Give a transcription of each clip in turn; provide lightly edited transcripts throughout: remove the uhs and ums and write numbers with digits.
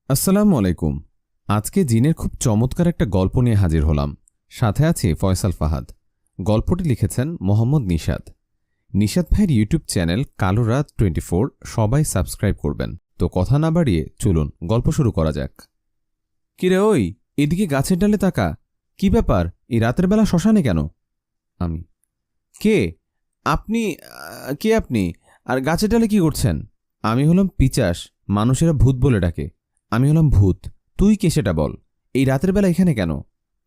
আসসালামু আলাইকুম। আজকে জিনের খুব চমৎকার একটা গল্প নিয়ে হাজির হলাম। সাথে আছে ফয়সাল ফাহাদ। গল্পটি লিখেছেন মোহাম্মদ নিশাদ। নিশাদ ভাইয়ের ইউটিউব চ্যানেল কালো রাত 24 সবাই সাবস্ক্রাইব করবেন। তো কথা না বাড়িয়ে চলুন গল্প শুরু করা যাক। কিরে ওই, এদিকে গাছের ডালে তাকা। কি ব্যাপার, এই রাতের বেলা শ্মশানে কেন? আমি, কে আপনি? কে আপনি? আর গাছের ডালে কি করছেন? আমি হলাম পিচাস, মানুষেরা ভূত বলে ডাকে। আমি হলাম ভূত, তুই কে সেটা বল। এই রাতের বেলা এখানে কেন?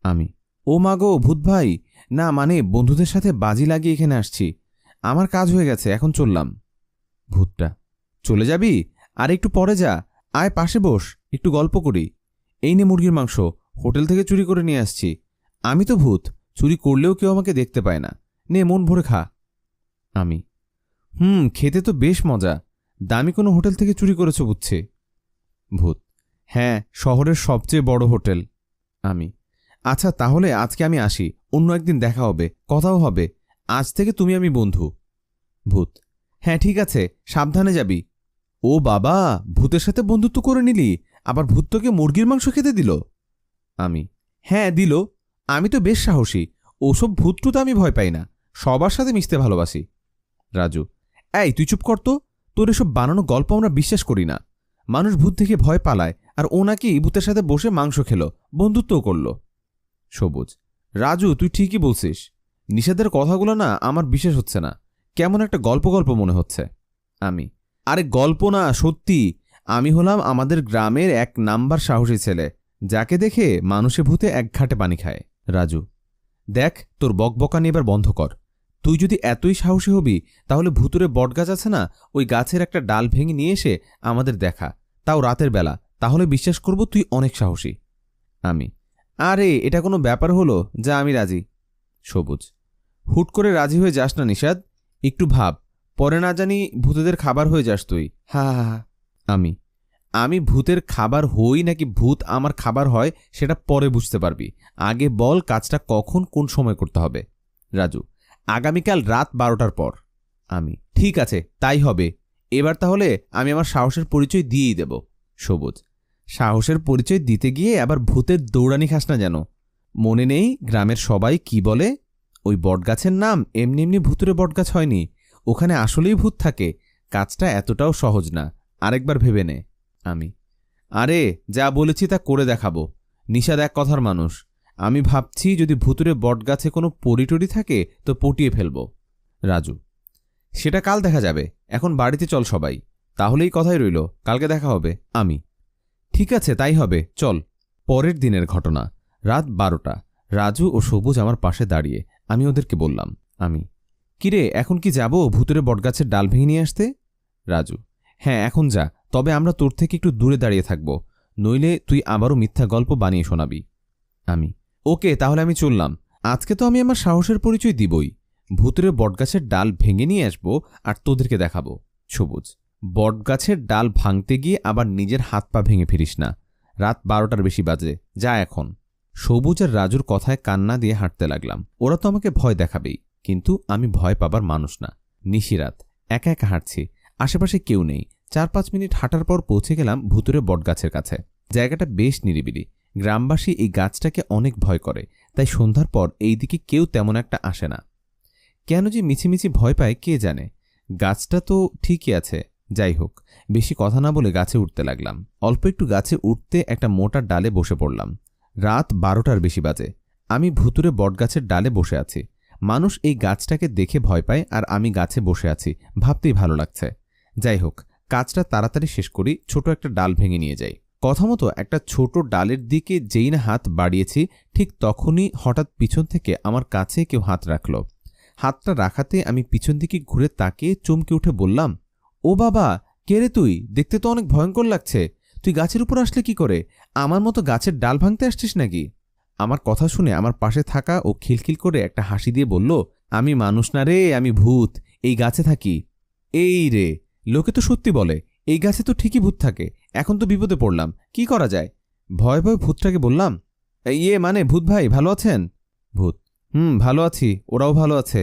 আমি, ও মাগো ভূত ভাই, না মানে বন্ধুদের সাথে বাজি লাগিয়ে এখানে আসছি। আমার কাজ হয়ে গেছে, এখন চললাম। ভূতটা, চলে যাবি? আর একটু পরে যা, আয় পাশে বস, একটু গল্প করি। এই নে মুরগির মাংস, হোটেল থেকে চুরি করে নিয়ে আসছি। আমি তো ভূত, চুরি করলেও কেউ আমাকে দেখতে পায় না। নে মন ভরে খা। আমি, খেতে তো বেশ মজা। দামি কোনো হোটেল থেকে চুরি করেছ বুঝছে। ভূত, হ্যাঁ, শহরের সবচেয়ে বড় হোটেল। আমি, আচ্ছা তাহলে আজকে আমি আসি, অন্য একদিন দেখা হবে, কথাও হবে। আজ থেকে তুমি আমি বন্ধু। ভূত, হ্যাঁ ঠিক আছে, সাবধানে যাবি। ও বাবা, ভূতের সাথে বন্ধুত্ব করে নিলি? আবার ভূত তোকে মুরগির মাংস খেতে দিল? আমি, হ্যাঁ দিল। আমি তো বেশ সাহসী, ওসব ভূতটুত আমি ভয় পাই না, সবার সাথে মিশতে ভালোবাসি। রাজু, এই তুই চুপ কর তো, তোর এসব বানানো গল্প আমরা বিশ্বাস করি না। মানুষ ভূত থেকে ভয় পালায়, আর ও নাকি ভূতের সাথে বসে মাংস খেল, বন্ধুত্বও করল। সবুজ, রাজু তুই ঠিকই বলছিস। নিষেধের কথাগুলো না আমার বিশ্বাস হচ্ছে না, কেমন একটা গল্প গল্প মনে হচ্ছে। আমি, আরে গল্প না, সত্যি। আমি হলাম আমাদের গ্রামের 1 নাম্বার সাহসী ছেলে, যাকে দেখে মানুষে ভূতে এক ঘাটে পানি খায়। রাজু, দেখ তোর বকবকানি এবার বন্ধ কর। তুই যদি এতই সাহসী হবি, তাহলে ভুতুরে বটগাছ আছে না, ওই গাছের একটা ডাল ভেঙে নিয়ে এসে আমাদের দেখা, তাও রাতের বেলা, তাহলে বিশ্বাস করব তুই অনেক সাহসী। আমি, আরে এটা কোনো ব্যাপার হলো, যা আমি রাজি। সবুজ, হুট করে রাজি হয়ে যাস না নিষাদ, একটু ভাব, পরে না জানি ভূতেদের খাবার হয়ে যাস তুই। হা হা হা। আমি, আমি ভূতের খাবার হই নাকি ভূত আমার খাবার হয় সেটা পরে বুঝতে পারবি, আগে বল কাজটা কখন কোন সময় করতে হবে। রাজু, আগামীকাল রাত 12টার পর। আমি, ঠিক আছে তাই হবে। এবার তাহলে আমি আমার সাহসের পরিচয় দিয়েই দেব। সবুজ, সাহসের পরিচয় দিতে গিয়ে আবার ভূতের দৌড়ানি খাস না যেন। মনে নেই গ্রামের সবাই কি বলে? ওই বটগাছের নাম এমনি এমনি ভূতুরে বটগাছ হয়নি, ওখানে আসলেই ভূত থাকে। কাজটা এতটাও সহজ না, আরেকবার ভেবে নে। আমি, আরে যা বলেছি তা করে দেখাবো। নিষাদ এক কথার মানুষ। আমি ভাবছি যদি ভুতুরে বটগাছে কোনো পরিটরি থাকে তো পটিয়ে ফেলব। রাজু, সেটা কাল দেখা যাবে, এখন বাড়িতে চল সবাই। তাহলেই কথাই রইল, কালকে দেখা হবে। আমি, ঠিক আছে তাই হবে, চল। পরের দিনের ঘটনা, রাত 12টা। রাজু ও সবুজ আমার পাশে দাঁড়িয়ে। আমি ওদেরকে বললাম, আমি, কিরে এখন কি যাব ভুতুরে বটগাছের ডাল ভেঙে নিয়ে আসতে? রাজু, হ্যাঁ এখন যা, তবে আমরা তোর থেকে একটু দূরে দাঁড়িয়ে থাকব, নইলে তুই আবারও মিথ্যা গল্প বানিয়ে শোনাবি। আমি, ওকে তাহলে আমি চললাম। আজকে তো আমি আমার সাহসের পরিচয় দিবই, ভূতুরে বটগাছের ডাল ভেঙে নিয়ে আসব আর তোদেরকে দেখাবো। সবুজ, বটগাছের ডাল ভাঙতে গিয়ে আবার নিজের হাত পা ভেঙে ফিরিস না, রাত 12টার বেশি বাজে, যা এখন। সবুজ আর রাজুর কথায় কান্না দিয়ে হাঁটতে লাগলাম। ওরা তো আমাকে ভয় দেখাবেই, কিন্তু আমি ভয় পাবার মানুষ না। নিশিরাত, একা একা হাঁটছি, আশেপাশে কেউ নেই। 4-5 মিনিট হাঁটার পর পৌঁছে গেলাম ভুতুরে বটগাছের কাছে। জায়গাটা বেশ নিরিবিলি, গ্রামবাসী এই গাছটাকে অনেক ভয় করে, তাই সন্ধ্যার পর এই দিকে কেউ তেমন একটা আসে না। কেন যে মিছিমিছি ভয় পায় কে জানে। গাছটা তো ঠিকই আছে, যাই হোক, বেশি কথা না বলে গাছে উঠতে লাগলাম। অল্প একটু গাছে উঠতে একটা মোটা ডালে বসে পড়লাম। রাত 12টার বেশি বাজে। আমি ভুতুরে বটগাছের ডালে বসে আছি। মানুষ এই গাছটাকে দেখে ভয় পায়, আর আমি গাছে বসে আছি, ভাবতেই ভালো লাগছে। যাই হোক, কাজটা তাড়াতাড়ি শেষ করি, ছোট একটা ডাল ভেঙে নিয়ে যাই। কথা মতো একটা ছোট ডালের দিকে যেই না হাত বাড়িয়েছি, ঠিক তখনই হঠাৎ পিছন থেকে আমার কাছে কেউ হাত রাখল। হাতটা রাখাতে আমি পিছন দিকে ঘুরে তাকিয়ে চমকে উঠে বললাম, ও বাবা, কে রে তুই? দেখতে তো অনেক ভয়ঙ্কর লাগছে। তুই গাছের উপর আসলে কি করে? আমার মতো গাছের ডাল ভাঙতে আসছিস নাকি? আমার কথা শুনে আমার পাশে থাকা ও খিলখিল করে একটা হাসি দিয়ে বলল, আমি মানুষ না রে, আমি ভূত, এই গাছে থাকি। এই রে, লোকে তো সত্যি বলে এই গাছে তো ঠিকই ভূত থাকে। এখন তো বিপদে পড়লাম, কি করা যায়? ভয় ভয় ভূতটাকে বললাম, ইয়ে মানে ভূত ভাই ভালো আছেন? ভূত, ভালো আছি, ওরাও ভালো আছে।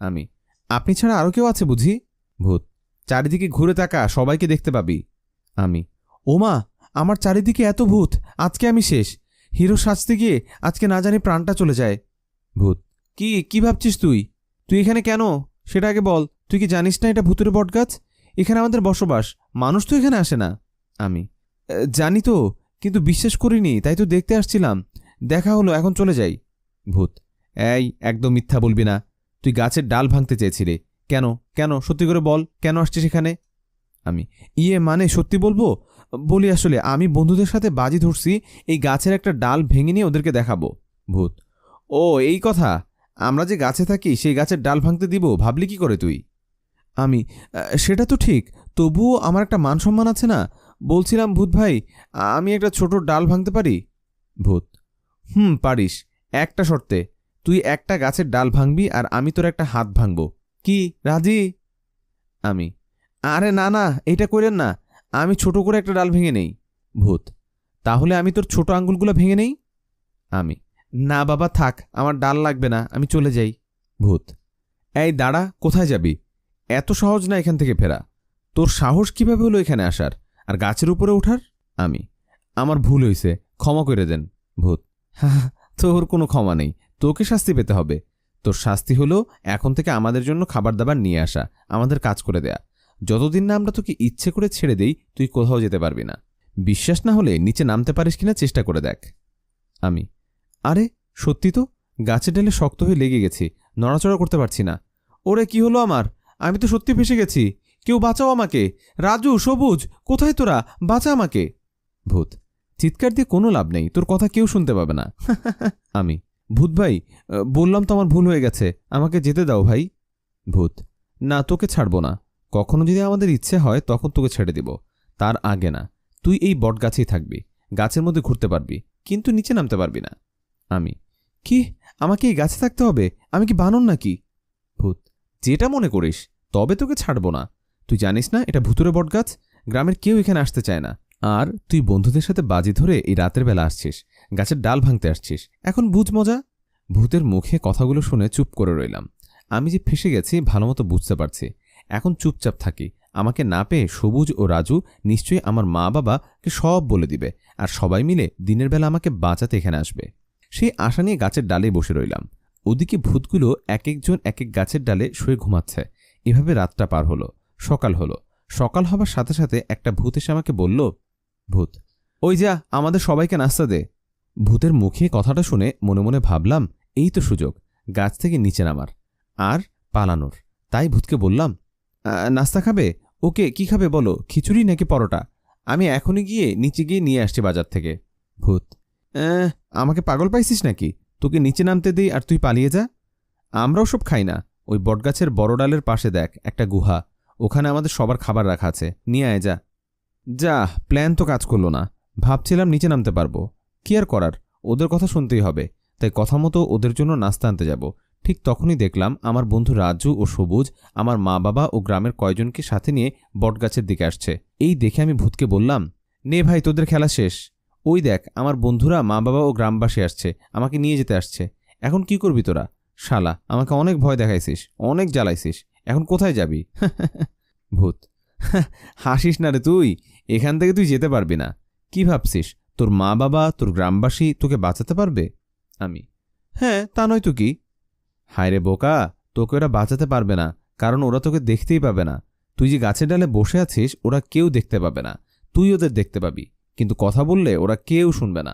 আমি, আপনি ছাড়া আরও কেউ আছে বুঝি? ভূত, চারিদিকে ঘুরে তাকা, সবাইকে দেখতে পাবি। আমি, ওমা, আমার চারিদিকে এত ভূত, আজকে আমি শেষ। হিরো সাজতে গিয়ে আজকে না জানি প্রাণটা চলে যায়। ভূত: কি ভাবছিস তুই? তুই এখানে কেন সেটা আগে বল। তুই কি জানিস না এটা ভূতের বটগাছ? এখানে আমাদের বসবাস, মানুষ তো এখানে আসে না। আমি: জানি তো, কিন্তু বিশ্বাস করিনি, তাই তো দেখতে আসছিলাম। দেখা হলো, এখন চলে যাই। ভূত: এই, একদম মিথ্যা বলবি না। তুই গাছের ডাল ভাঙতে চেয়েছিলি। কেন কেন সত্যি করে বল, কেন আসছিস এখানে? আমি: মানে সত্যি বলবো? বলি, আসলে আমি বন্ধুদের সাথে বাজি ধরছি এই গাছের একটা ডাল ভেঙে নিয়ে ওদেরকে দেখাবো। ভূত: ও এই কথা। আমরা যে গাছে থাকি সেই গাছের ডাল ভাঙতে দিব ভাবলি কি করে তুই? আমি: সেটা তো ঠিক, তবুও আমার একটা মান সম্মান আছে না। বলছিলাম ভূত ভাই, আমি একটা ছোট ডাল ভাঙতে পারি? ভূত: পারিস, একটা শর্তে। তুই একটা গাছের ডাল ভাঙবি আর আমি তোর একটা হাত ভাঙব। কি, রাজি? আমি: আরে না না, এটা করেন না, আমি ছোট করে একটা ডাল ভেঙে নেই। ভূত: তাহলে আমি তোর ছোট আঙ্গুলগুলো ভেঙে নেই? আমি: না বাবা থাক, আমার ডাল লাগবে না, আমি চলে যাই। ভূত: এই দাঁড়া, কোথায় যাবি? এত সহজ না এখান থেকে ফেরা। তোর সাহস কিভাবে হলো এখানে আসার আর গাছের উপরে ওঠার? আমি: আমার ভুল হয়েছে, ক্ষমা করে দেন। ভূত: তোর কোনো ক্ষমা নেই, তোকে শাস্তি পেতে হবে। তোর শাস্তি হলো এখন থেকে আমাদের জন্য খাবার দাবার নিয়ে আসা, আমাদের কাজ করে দেয়া। যতদিন না আমরা তোকে ইচ্ছে করে ছেড়ে দেই, তুই কোথাও যেতে পারবি না। বিশ্বাস না হলে নিচে নামতে পারিস কিনা চেষ্টা করে দেখ। আমি: আরে সত্যি তো, গাছের ডালে শক্ত হয়ে লেগে গেছি, নড়াচড়া করতে পারছি না। ওরে কি হলো আমার? আমি তো সত্যি ফেসে গেছি। কেউ বাঁচাও আমাকে। রাজু, সবুজ, কোথায় তোরা? বাঁচা আমাকে। ভূত: চিৎকার দিয়ে কোনো লাভ নেই, তোর কথা কেউ শুনতে পাবে না। আমি: ভূত ভাই, বললাম তো আমার ভুল হয়ে গেছে, আমাকে যেতে দাও ভাই। ভূত: না, তোকে ছাড়বো না। কখনো যদি আমাদের ইচ্ছে হয় তখন তোকে ছেড়ে দিব, তার আগে না। তুই এই বট গাছেই থাকবি, গাছের মধ্যে ঘুরতে পারবি, কিন্তু নিচে নামতে পারবি না। আমি: কি, আমাকে এই গাছে থাকতে হবে? আমি কি বানর নাকি? ভূত: যেটা মনে করিস, তবে তোকে ছাড়বো না। তুই জানিস না এটা ভুতুরে বটগাছ, গ্রামের কেউ এখানে আসতে চায় না। আর তুই বন্ধুদের সাথে বাজি ধরে এই রাতের বেলা আসছিস, গাছের ডাল ভাঙতে আসছিস, এখন বুঝ মজা। ভূতের মুখে কথাগুলো শুনে চুপ করে রইলাম। আমি যে ফেসে গেছি ভালোমতো বুঝতে পারছি। এখন চুপচাপ থাকি। আমাকে না পেয়ে সবুজ ও রাজু নিশ্চয়ই আমার মা বাবাকে সব বলে দিবে, আর সবাই মিলে দিনের বেলা আমাকে বাঁচাতে এখানে আসবে। সেই আশা নিয়ে গাছের ডালে বসে রইলাম। ওদিকে ভূতগুলো এক একজন এক এক গাছের ডালে শুয়ে ঘুমাচ্ছে। এভাবে রাতটা পার হলো, সকাল হলো। সকাল হবার সাথে সাথে একটা ভূত এসে আমাকে বলল: ভূত: ওই যা, আমাদের সবাইকে নাস্তা দে। ভূতের মুখে কথাটা শুনে মনে মনে ভাবলাম, এই তো সুযোগ গাছ থেকে নিচে নামার আর পালানোর। তাই ভূতকে বললাম, নাস্তা খাবে? ওকে, কি খাবে বলো, খিচুড়ি নাকি পরোটা? আমি এখনই গিয়ে নিচে গিয়ে নিয়ে আসছি বাজার থেকে। ভূত: আমাকে পাগল পাইছিস নাকি? তোকে নিচে নামতে দিই আর তুই পালিয়ে যা? আমরাও সব খাই না। ওই বটগাছের বড় ডালের পাশে দেখ একটা গুহা, ওখানে আমাদের সবার খাবার রাখা আছে, নিয়ে আয় যা। যা, প্ল্যান তো কাজ করলো না। ভাবছিলাম নিচে নামতে পারবো, কি আর করার, ওদের কথা শুনতেই হবে। তাই কথা মতো ওদের জন্য নাস্তা আনতে যাব। ঠিক তখনই দেখলাম আমার বন্ধু রাজু ও সবুজ আমার মা বাবা ও গ্রামের কয়জনকে সাথে নিয়ে বটগাছের দিকে আসছে। এই দেখে আমি ভূতকে বললাম, নে ভাই, তোদের খেলা শেষ। ওই দেখ আমার বন্ধুরা, মা বাবা ও গ্রামবাসী আসছে, আমাকে নিয়ে যেতে আসছে। এখন কি করবি তোরা? শালা, আমাকে অনেক ভয় দেখাইছিস, অনেক জ্বালাইছিস, এখন কোথায় যাবি? ভূত: হাসিস না রে তুই, এখান থেকে তুই যেতে পারবি না। কি ভাবছিস তোর মা বাবা, তোর গ্রামবাসী তোকে বাঁচাতে পারবে? আমি: হ্যাঁ, তা নয় তো কি? হায় রে বোকা, তোকে ওরা বাঁচাতে পারবে না, কারণ ওরা তোকে দেখতেই পাবে না। তুই যে গাছের ডালে বসে আছিস ওরা কেউ দেখতে পাবে না, তুই ওদের দেখতে পাবি, কিন্তু কথা বললে ওরা কেউ শুনবে না।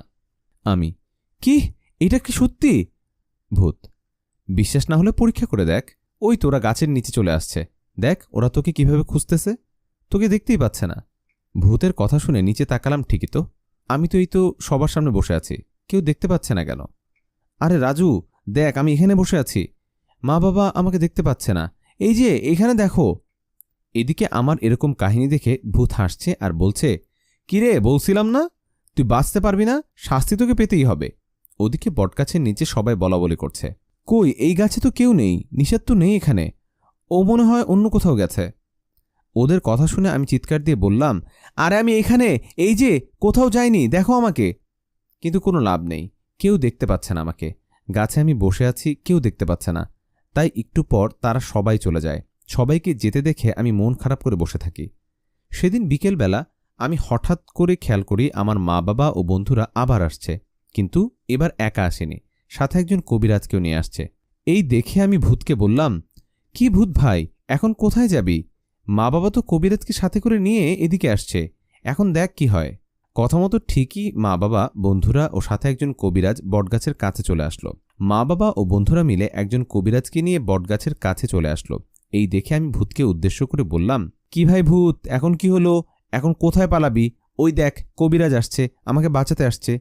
আমি: কি, এটা কি সত্যি? ভূত: বিশ্বাস না হলে পরীক্ষা করে দেখ। ওই তোরা গাছের নিচে চলে আসছে, দেখ ওরা তোকে কিভাবে খুঁজতেছে, তোকে দেখতেই পাচ্ছে না। ভূতের কথা শুনে নিচে তাকালাম, ঠিকই তো, আমি তো এই তো সবার সামনে বসে আছি, কেউ দেখতে পাচ্ছে না কেন? আরে রাজু, দেখ আমি এখানে বসে আছি, মা বাবা আমাকে দেখতে পাচ্ছে না, এই যে এখানে দেখো। এদিকে আমার এরকম কাহিনী দেখে ভূত হাসছে আর বলছে, কিরে, বলছিলাম না তুই বাঁচতে পারবি না, শাস্তি তোকে পেতেই হবে। ওদিকে বটগাছের নিচে সবাই বলাবলি করছে, কই এই গাছে তো কেউ নেই, নিষেধ তো নেই এখানে, ও মনে হয় অন্য কোথাও গেছে। ওদের কথা শুনে আমি চিৎকার দিয়ে বললাম, আরে আমি এখানে, এই যে, কোথাও যাইনি, দেখো আমাকে। কিন্তু কোনো লাভ নেই, কেউ দেখতে পাচ্ছে না আমাকে। গাছে আমি বসে আছি, কেউ দেখতে পাচ্ছে না। তাই একটু পর তারা সবাই চলে যায়। সবাইকে যেতে দেখে আমি মন খারাপ করে বসে থাকি। সেদিন বিকেলবেলা আমি হঠাৎ করে খেয়াল করি আমার মা বাবা ও বন্ধুরা আবার আসছে, কিন্তু এবার একা আসেনি, সাথে একজন কবিরাজকেও নিয়ে আসছে। এই দেখে আমি ভূতকে বললাম, কি ভূত ভাই, এখন কোথায় যাবি? মা বাবা তো কবিরাজকে সাথে করে নিয়ে এদিকে আসছে, এখন দেখ কি হয়। কথা মতো ঠিকই মা বাবা, বন্ধুরা ও সাথে একজন কবিরাজ বটগাছের কাছে চলে আসলো। মা বাবা ও বন্ধুরা মিলে একজন কবিরাজকে নিয়ে বটগাছের কাছে চলে আসলো। এই দেখে আমি ভূতকে উদ্দেশ্য করে বললাম, কি ভাই ভূত, এখন কি হলো? এখন কোথায় পালাবি? ওই দেখ, কবিরাজ আসছে, আমাকে বাঁচাতে আসছে,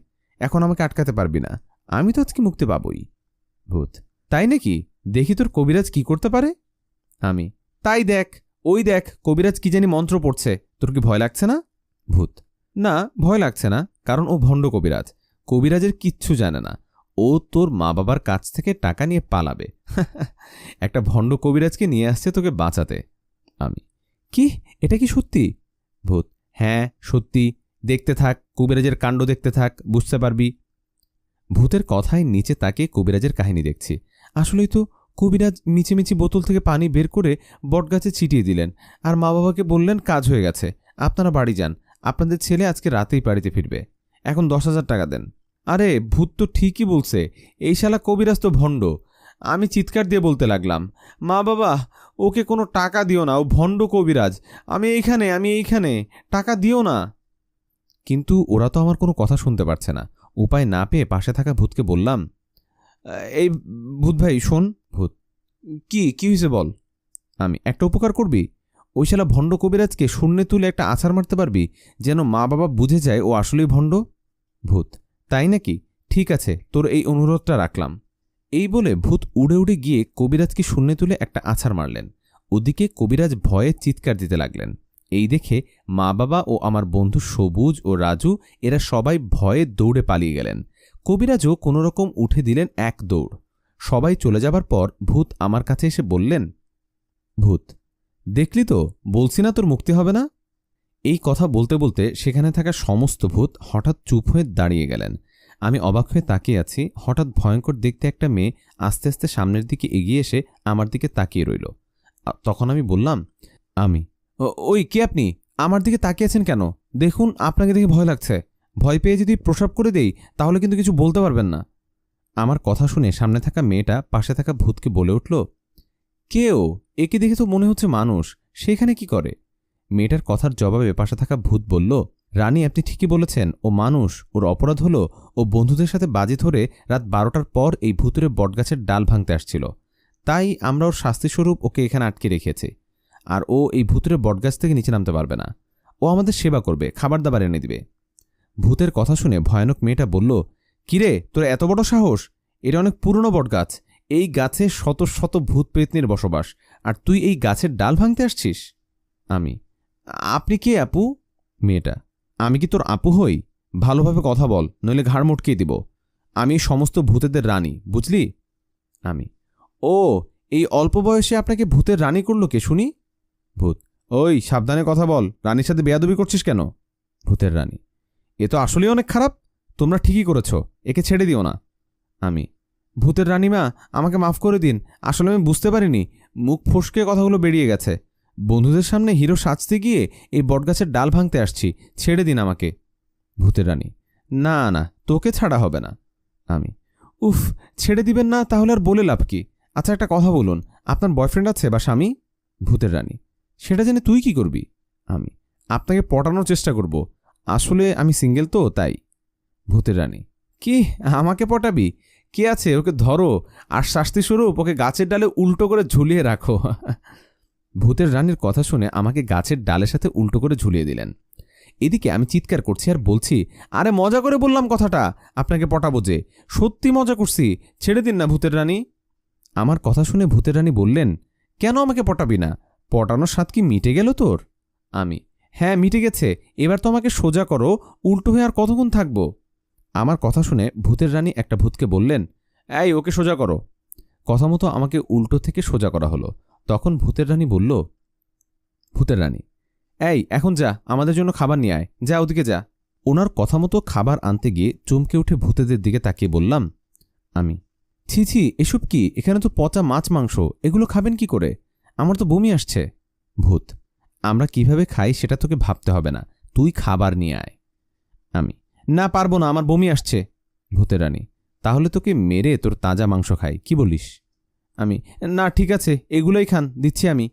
এখন আমাকে আটকাতে পারবি না, আমি তো আজকে মুক্তি পাবই। ভূত, তাই নাকি? দেখি তোর কবিরাজ কি করতে পারে। আমি, তাই দেখ, ওই দেখ, কবিরাজ কি জানি মন্ত্র পড়ছে, তোর কি ভয় লাগছে না? ভূত, না, ভয় লাগছে না, কারণ ও ভণ্ড কবিরাজ, কবিরাজের কিচ্ছু জানে না, ও তোর মা বাবার কাছ থেকে টাকা নিয়ে পালাবে। একটা ভণ্ড কবিরাজকে নিয়ে আসছে তোকে বাঁচাতে। আমি, কি, এটা কি সত্যি? ভূত, হ্যাঁ সত্যি, দেখতে থাক, কবিরাজের কাণ্ড দেখতে থাক, বুঝতে পারবি। ভূতের কথায় নিচে তাকে কবিরাজের কাহিনী দেখছি। আসলেই তো কবিরাজ মিছিমিছি বোতল থেকে পানি বের করে বটগাছে ছিটিয়ে দিলেন, আর মা বাবাকে বললেন কাজ হয়ে গেছে, আপনারা বাড়ি যান, আপনাদের ছেলে আজকে রাতেই বাড়িতে ফিরবে, এখন 10,000 টাকা দেন। আরে ভূত তো ঠিকই বলছে, এই শালা কবিরাজ তো ভণ্ড। আমি চিৎকার দিয়ে বলতে লাগলাম, মা বাবা, ওকে কোনো টাকা দিও না, ও ভণ্ড কবিরাজ, আমি এইখানে, টাকা দিও না। কিন্তু ওরা তো আমার কোনো কথা শুনতে পারছে না। উপায় না পেয়ে পাশে থাকা ভূতকে বললাম, এই ভূত ভাই শোন। ভূত, কি হয়েছে বল। আমি, একটা উপকার করবি? ওই শালা ভণ্ড কবিরাজকে শূন্যে তুলে একটা আছাড় মারতে পারবি, যেন মা বাবা বুঝে যায় ও আসলেই ভণ্ড। ভূত, তাই নাকি? ঠিক আছে, তোর এই অনুরোধটা রাখলাম। এই বলে ভূত উড়ে উড়ে গিয়ে কবিরাজকে শূন্যে তুলে একটা আছাড় মারলেন। ওদিকে কবিরাজ ভয়ে চিৎকার দিতে লাগলেন। এই দেখে মা বাবা ও আমার বন্ধু সবুজ ও রাজু, এরা সবাই ভয়ে দৌড়ে পালিয়ে গেলেন। কবিরাজও কোনোরকম উঠে দিলেন এক দৌড়। সবাই চলে যাবার পর ভূত আমার কাছে এসে বললেন, ভূত, দেখলি তো, বলছি না তোর মুক্তি হবে না। এই কথা বলতে বলতে সেখানে থাকা সমস্ত ভূত হঠাৎ চুপ হয়ে দাঁড়িয়ে গেলেন। আমি অবাক হয়ে তাকিয়ে আছি। হঠাৎ ভয়ঙ্কর দেখতে একটা মেয়ে আস্তে আস্তে সামনের দিকে এগিয়ে এসে আমার দিকে তাকিয়ে রইল। তখন আমি বললাম, ওই কে আপনি? আমার দিকে তাকিয়েছেন কেন? দেখুন, আপনাকে দেখে ভয় লাগছে। ভয় পেয়ে যদি প্রসাব করে দেই তাহলে কিন্তু কিছু বলতে পারবেন না। আমার কথা শুনে সামনে থাকা মেয়েটা পাশে থাকা ভূতকে বলে উঠল, কেউ, একে দেখে তো মনে হচ্ছে মানুষ, সেখানে কি করে? মেয়েটার কথার জবাবে পাশে থাকা ভূত বলল, রানী, আপনি ঠিকই বলেছেন, ও মানুষ। ওর অপরাধ হলো ও বন্ধুদের সাথে বাজি ধরে রাত 12টার পর এই ভূতুরে বটগাছের ডাল ভাঙতে আসছিল, তাই আমরা ওর শাস্তিস্বরূপ ওকে এখানে আটকে রেখেছি। আর ও এই ভূতুরে বটগাছ থেকে নিচে নামতে পারবে না। ও আমাদের সেবা করবে, খাবার দাবার এনে দিবে। ভূতের কথা শুনে ভয়ানক মেয়েটা বলল, কিরে, তোর এত বড় সাহস? এটা অনেক পুরনো বটগাছ, এই গাছে শত শত ভূত পেতনির বসবাস, আর তুই এই গাছের ডাল ভাঙতে আসছিস? আমি, আপনি কে আপু? মেয়েটা, আমি কি তোর আপু হই? ভালোভাবে কথা বল, নইলে ঘাড় মটকিয়ে দিব। আমি সমস্ত ভূতেদের রানী, বুঝলি? আমি, ও, এই অল্প বয়সে আপনাকে ভূতের রানী করল কে শুনি? ভূত, ওই সাবধানে কথা বল, রানীর সাথে বেয়াদবি করছিস কেন? ভূতের রানী, এ তো আসলেই অনেক খারাপ, তোমরা ঠিকই করেছ, একে ছেড়ে দিও না। আমি, ভূতের রানীমা, আমাকে মাফ করে দিন, আসলে আমি বুঝতে পারিনি, মুখ ফসকে কথাগুলো বেরিয়ে গেছে। বন্ধুদের সামনে হিরো সাজতে গিয়ে এই বটগাছের ডাল ভাঙতে আসছি, ছেড়ে দিন আমাকে। ভূতের রানী, না না, তোকে ছাড়া হবে না। আমি, উফ, ছেড়ে দিবেন না তাহলে আর বলে লাভ কি? আচ্ছা, একটা কথা বলুন, আপনার বয়ফ্রেন্ড আছে বা স্বামী? ভূতের রানী, সেটা জেনে তুই কি করবি? আমি, আপনাকে পটানোর চেষ্টা করব, আসলে আমি সিঙ্গেল তো তাই। ভূতের রানী, কি, আমাকে পটাবি? কে আছে? ওকে ধরো, আর শাস্তিস্বরূপ ওকে গাছের ডালে উল্টো করে ঝুলিয়ে রাখো। ভূতের রানীর কথা শুনে আমাকে গাছের ডালের সাথে উল্টো করে ঝুলিয়ে দিলেন। এদিকে আমি চিৎকার করছি আর বলছি, আরে মজা করে বললাম কথাটা, আপনাকে পটাবো যে, সত্যি মজা করছি, ছেড়ে দিন না ভূতের রানী। আমার কথা শুনে ভূতের রানী বললেন, কেন আমাকে পটাবি না? পটানোর স্বাদ কি মিটে গেল তোর? আমি, হ্যাঁ মিটে গেছে, এবার তো আমাকে সোজা করো, উল্টো হয়ে আর কতক্ষণ থাকবো? আমার কথা শুনে ভূতের রানী একটা ভূতকে বললেন, এই ওকে সোজা করো। কথা মতো আমাকে উল্টো থেকে সোজা করা হলো। তখন ভূতের রানী বলল, ভূতের রানী, এই এখন যা, আমাদের জন্য খাবার নিয়ে আয়, যা ওদিকে যা। ওনার কথা মতো খাবার আনতে গিয়ে চমকে উঠে ভূতেদের দিকে তাকিয়ে বললাম, আমি, ছি ছি, এসব কি? এখানে তো পচা মাছ মাংস, এগুলো খাবেন কি করে? আমার তো বমি আসছে। ভূত, আমরা কিভাবে খাই সেটা তোকে ভাবতে হবে না, তুই খাবার নিয়ে আয়। আমি, না পারবো না, আমার বমি আসছে। ভূতের রানী, তাহলে তোকে মেরে তোর তাজা মাংস খাই, কি বলিস? আমি, না ঠিক আছে, এগুলোই খান, দিচ্ছি আমি।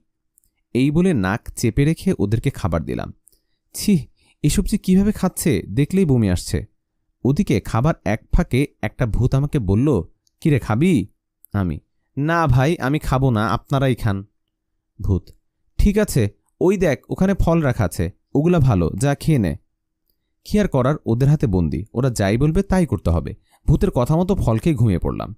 এই বলে নাক চেপে রেখে ওদেরকে খাবার দিলাম। ছি, এসব যে কীভাবে খাচ্ছে দেখলেই বমি আসছে। ওদিকে খাবার এক ফাঁকে একটা ভূত আমাকে বলল, কিরে খাবি? আমি, না ভাই, আমি খাবো না, আপনারাই খান। ভূত, ঠিক আছে, ওই দেখ ওখানে ফল রাখা আছে, ওগুলা ভালো, যা খেয়ে নে। কি আর করার, ওদের হাতে বন্দি, ওরা যাই বলবে তাই করতে হবে। ভূতের কথা মতো ফল খেয়ে ঘুমিয়ে পড়লাম।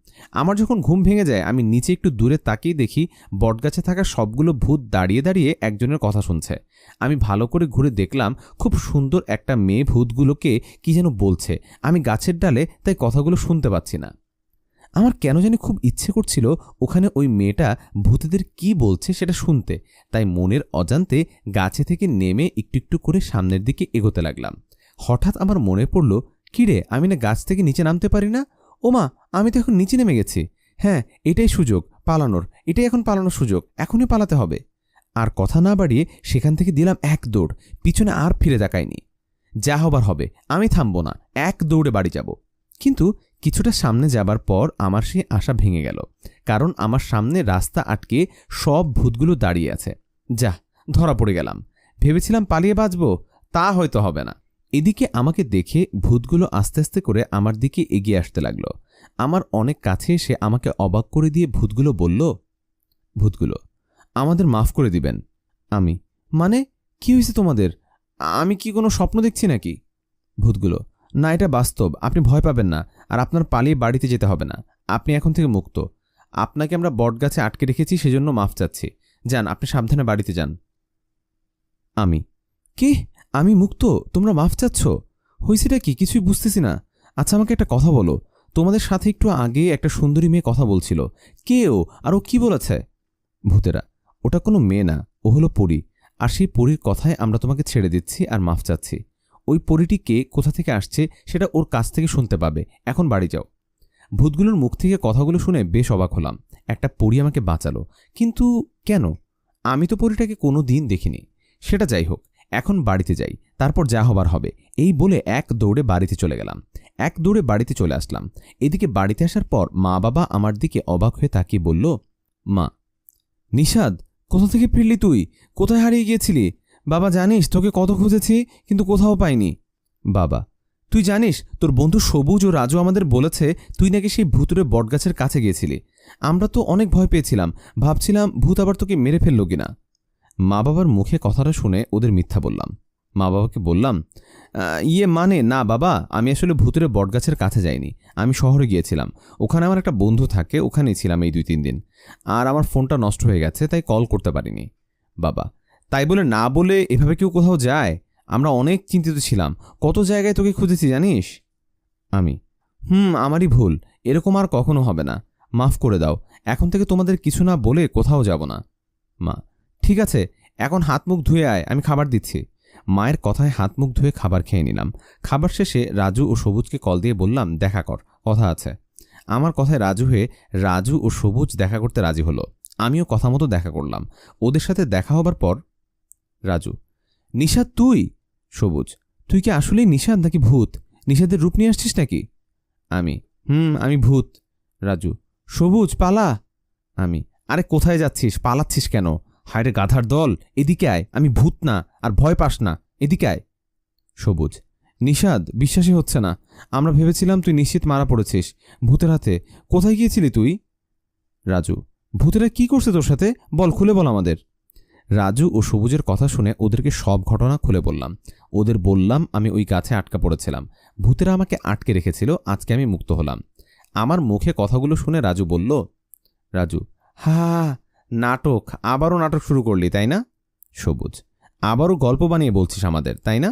আমার যখন ঘুম ভেঙে যায় আমি নিচে একটু দূরে তাকিয়ে দেখি বটগাছে থাকা সবগুলো ভূত দাঁড়িয়ে দাঁড়িয়ে একজনের কথা শুনছে। আমি ভালো করে ঘুরে দেখলাম খুব সুন্দর একটা মেয়ে ভূতগুলোকে কি যেন বলছে। আমি গাছের ডালে, তাই কথাগুলো শুনতে পাচ্ছি না। আমার কেন জানি খুব ইচ্ছে করছিল ওখানে ওই মেয়েটা ভূতেদের কি বলছে সেটা শুনতে, তাই মনের অজান্তে গাছে থেকে নেমে একটু একটু করে সামনের দিকে এগোতে লাগলাম। হঠাৎ আমার মনে পড়ল, কিরে আমি না গাছ থেকে নিচে নামতে পারি না? ওমা, আমি তো এখন নিচে নেমে গেছি। হ্যাঁ, এটাই সুযোগ পালানোর, এটাই এখন পালানোর সুযোগ, এখনই পালাতে হবে। আর কথা না বাড়িয়ে সেখান থেকে দিলাম এক দৌড়, পিছনে আর ফিরে তাকাইনি। যা হবার হবে, আমি থামবো না, এক দৌড়ে বাড়ি যাব। কিন্তু কিছুটা সামনে যাবার পর আমার সেই আশা ভেঙে গেল, কারণ আমার সামনে রাস্তা আটকে সব ভূতগুলো দাঁড়িয়ে আছে। যা, ধরা পড়ে গেলাম। ভেবেছিলাম পালিয়ে বাঁচব, তা হয়তো হবে না। এদিকে আমাকে দেখে ভূতগুলো আস্তে আস্তে করে আমার দিকে এগিয়ে আসতে লাগলো। আমার অনেক কাছে এসে আমাকে অবাক করে দিয়ে ভূতগুলো বলল, ভূতগুলো, আমাদের মাফ করে দিবেন। আমি, মানে কি হয়েছে তোমাদের? আমি কি কোনো স্বপ্ন দেখছি নাকি? ভূতগুলো, না, এটা বাস্তব, আপনি ভয় পাবেন না, আর আপনার পালিয়ে বাড়িতে যেতে হবে না, আপনি এখন থেকে মুক্ত। আপনাকে আমরা বটগাছে আটকে রেখেছি, সেজন্য মাফ চাচ্ছি। যান, আপনি সাবধানে বাড়িতে যান। আমি, কি? আমি মুক্ত? তোমরা মাফ চাচ্ছ? হয়েছেটা কি, কিছুই বুঝতেছি না। আচ্ছা আমাকে একটা কথা বলো, তোমাদের সাথে একটু আগে একটা সুন্দরী মেয়ে কথা বলছিল, কে ও, আর ও কি বলেছে? ভূতেরা, ওটা কোনো মেয়ে না, ও হলো পরী, আর সেই পরীর কথায় আমরা তোমাকে ছেড়ে দিচ্ছি আর মাফ চাচ্ছি। ওই পরীটি কে, কোথা থেকে আসছে সেটা ওর কাছ থেকে শুনতে পাবে, এখন বাড়ি যাও। ভূতগুলোর মুখ থেকে কথাগুলো শুনে বেশ অবাক হলাম। একটা পরী আমাকে বাঁচালো, কিন্তু কেন? আমি তো পরীটাকে কোনো দিন দেখিনি। সেটা যাই হোক, এখন বাড়িতে যাই, তারপর যা হবার হবে। এই বলে এক দৌড়ে বাড়িতে চলে গেলাম। এক দৌড়ে বাড়িতে চলে আসলাম। এদিকে বাড়িতে আসার পর মা বাবা আমার দিকে অবাক হয়ে তাকিয়ে বলল, মা, নিষাদ, কোথা থেকে ফিরলি তুই? কোথায় হারিয়ে গিয়েছিলি? বাবা, জানিস তোকে কত খুঁজেছি, কিন্তু কোথাও পাইনি। বাবা, তুই জানিস তোর বন্ধু সবুজ ও রাজু আমাদের বলেছে তুই নাকি সেই ভূতুরে বটগাছের কাছে গিয়েছিলি। আমরা তো অনেক ভয় পেয়েছিলাম, ভাবছিলাম ভূত আবার তোকে মেরে ফেলল কিনা। মা বাবার মুখে কথাটা শুনে ওদের মিথ্যা বললাম। মা বাবাকে বললাম, মানে না বাবা, আমি আসলে ভূতুরে বটগাছের কাছে যাইনি, আমি শহরে গিয়েছিলাম, ওখানে আমার একটা বন্ধু থাকে, ওখানেই ছিলাম এই 2-3 দিন। আর আমার ফোনটা নষ্ট হয়ে গেছে, তাই কল করতে পারিনি। বাবা, তাই বলে না বলে এভাবে কেউ কোথাও যায়? আমরা অনেক চিন্তিত ছিলাম, কত জায়গায় তোকে খুঁজেছি জানিস। আমি, আমারই ভুল, এরকম আর কখনো হবে না, মাফ করে দাও, এখন থেকে তোমাদের কিছু না বলে কোথাও যাব না। মা, ঠিক আছে, এখন হাত মুখ ধুয়ে আয়, আমি খাবার দিচ্ছি। মায়ের কথায় হাত মুখ ধুয়ে খাবার খেয়ে নিলাম। খাবার শেষে রাজু ও সবুজকে কল দিয়ে বললাম, দেখা কর, কথা আছে। আমার কথায় রাজু ও সবুজ দেখা করতে রাজি হলো। আমিও কথা মতো দেখা করলাম। ওদের সাথে দেখা হবার পর রাজু, নিষাদ তুই? সবুজ, তুই কি আসলেই নিষাদ নাকি ভূত? নিষাদের রূপ নিয়ে আসছিস নাকি? আমি, আমি ভূত। রাজু, সবুজ পালা। আমি, আরে কোথায় যাচ্ছিস, পালাচ্ছিস কেন? হায়রে গাধার দল, এদিকে আয়, আমি ভূত না, আর ভয় পাস না, এদিকে আয়। সবুজ, নিষাদ, বিশ্বাসই হচ্ছে না, আমরা ভেবেছিলাম তুই নিশ্চিত মারা পড়েছিস ভূতের হাতে, কোথায় গিয়েছিলি তুই? রাজু, ভূতেরা কি করছে তোর সাথে, বল, খুলে বল আমাদের। রাজু ও সবুজের কথা শুনে ওদেরকে সব ঘটনা খুলে বললাম। ওদের বললাম আমি ওই গাছে আটকা পড়েছিলাম, ভূতেরা আমাকে আটকে রেখেছিল, আজকে আমি মুক্ত হলাম। আমার মুখে কথাগুলো শুনে রাজু বলল, রাজু, হা, নাটক, আবারও নাটক শুরু করলি তাই না? সবুজ, আবারও গল্প বানিয়ে বলছিস আমাদের তাই না?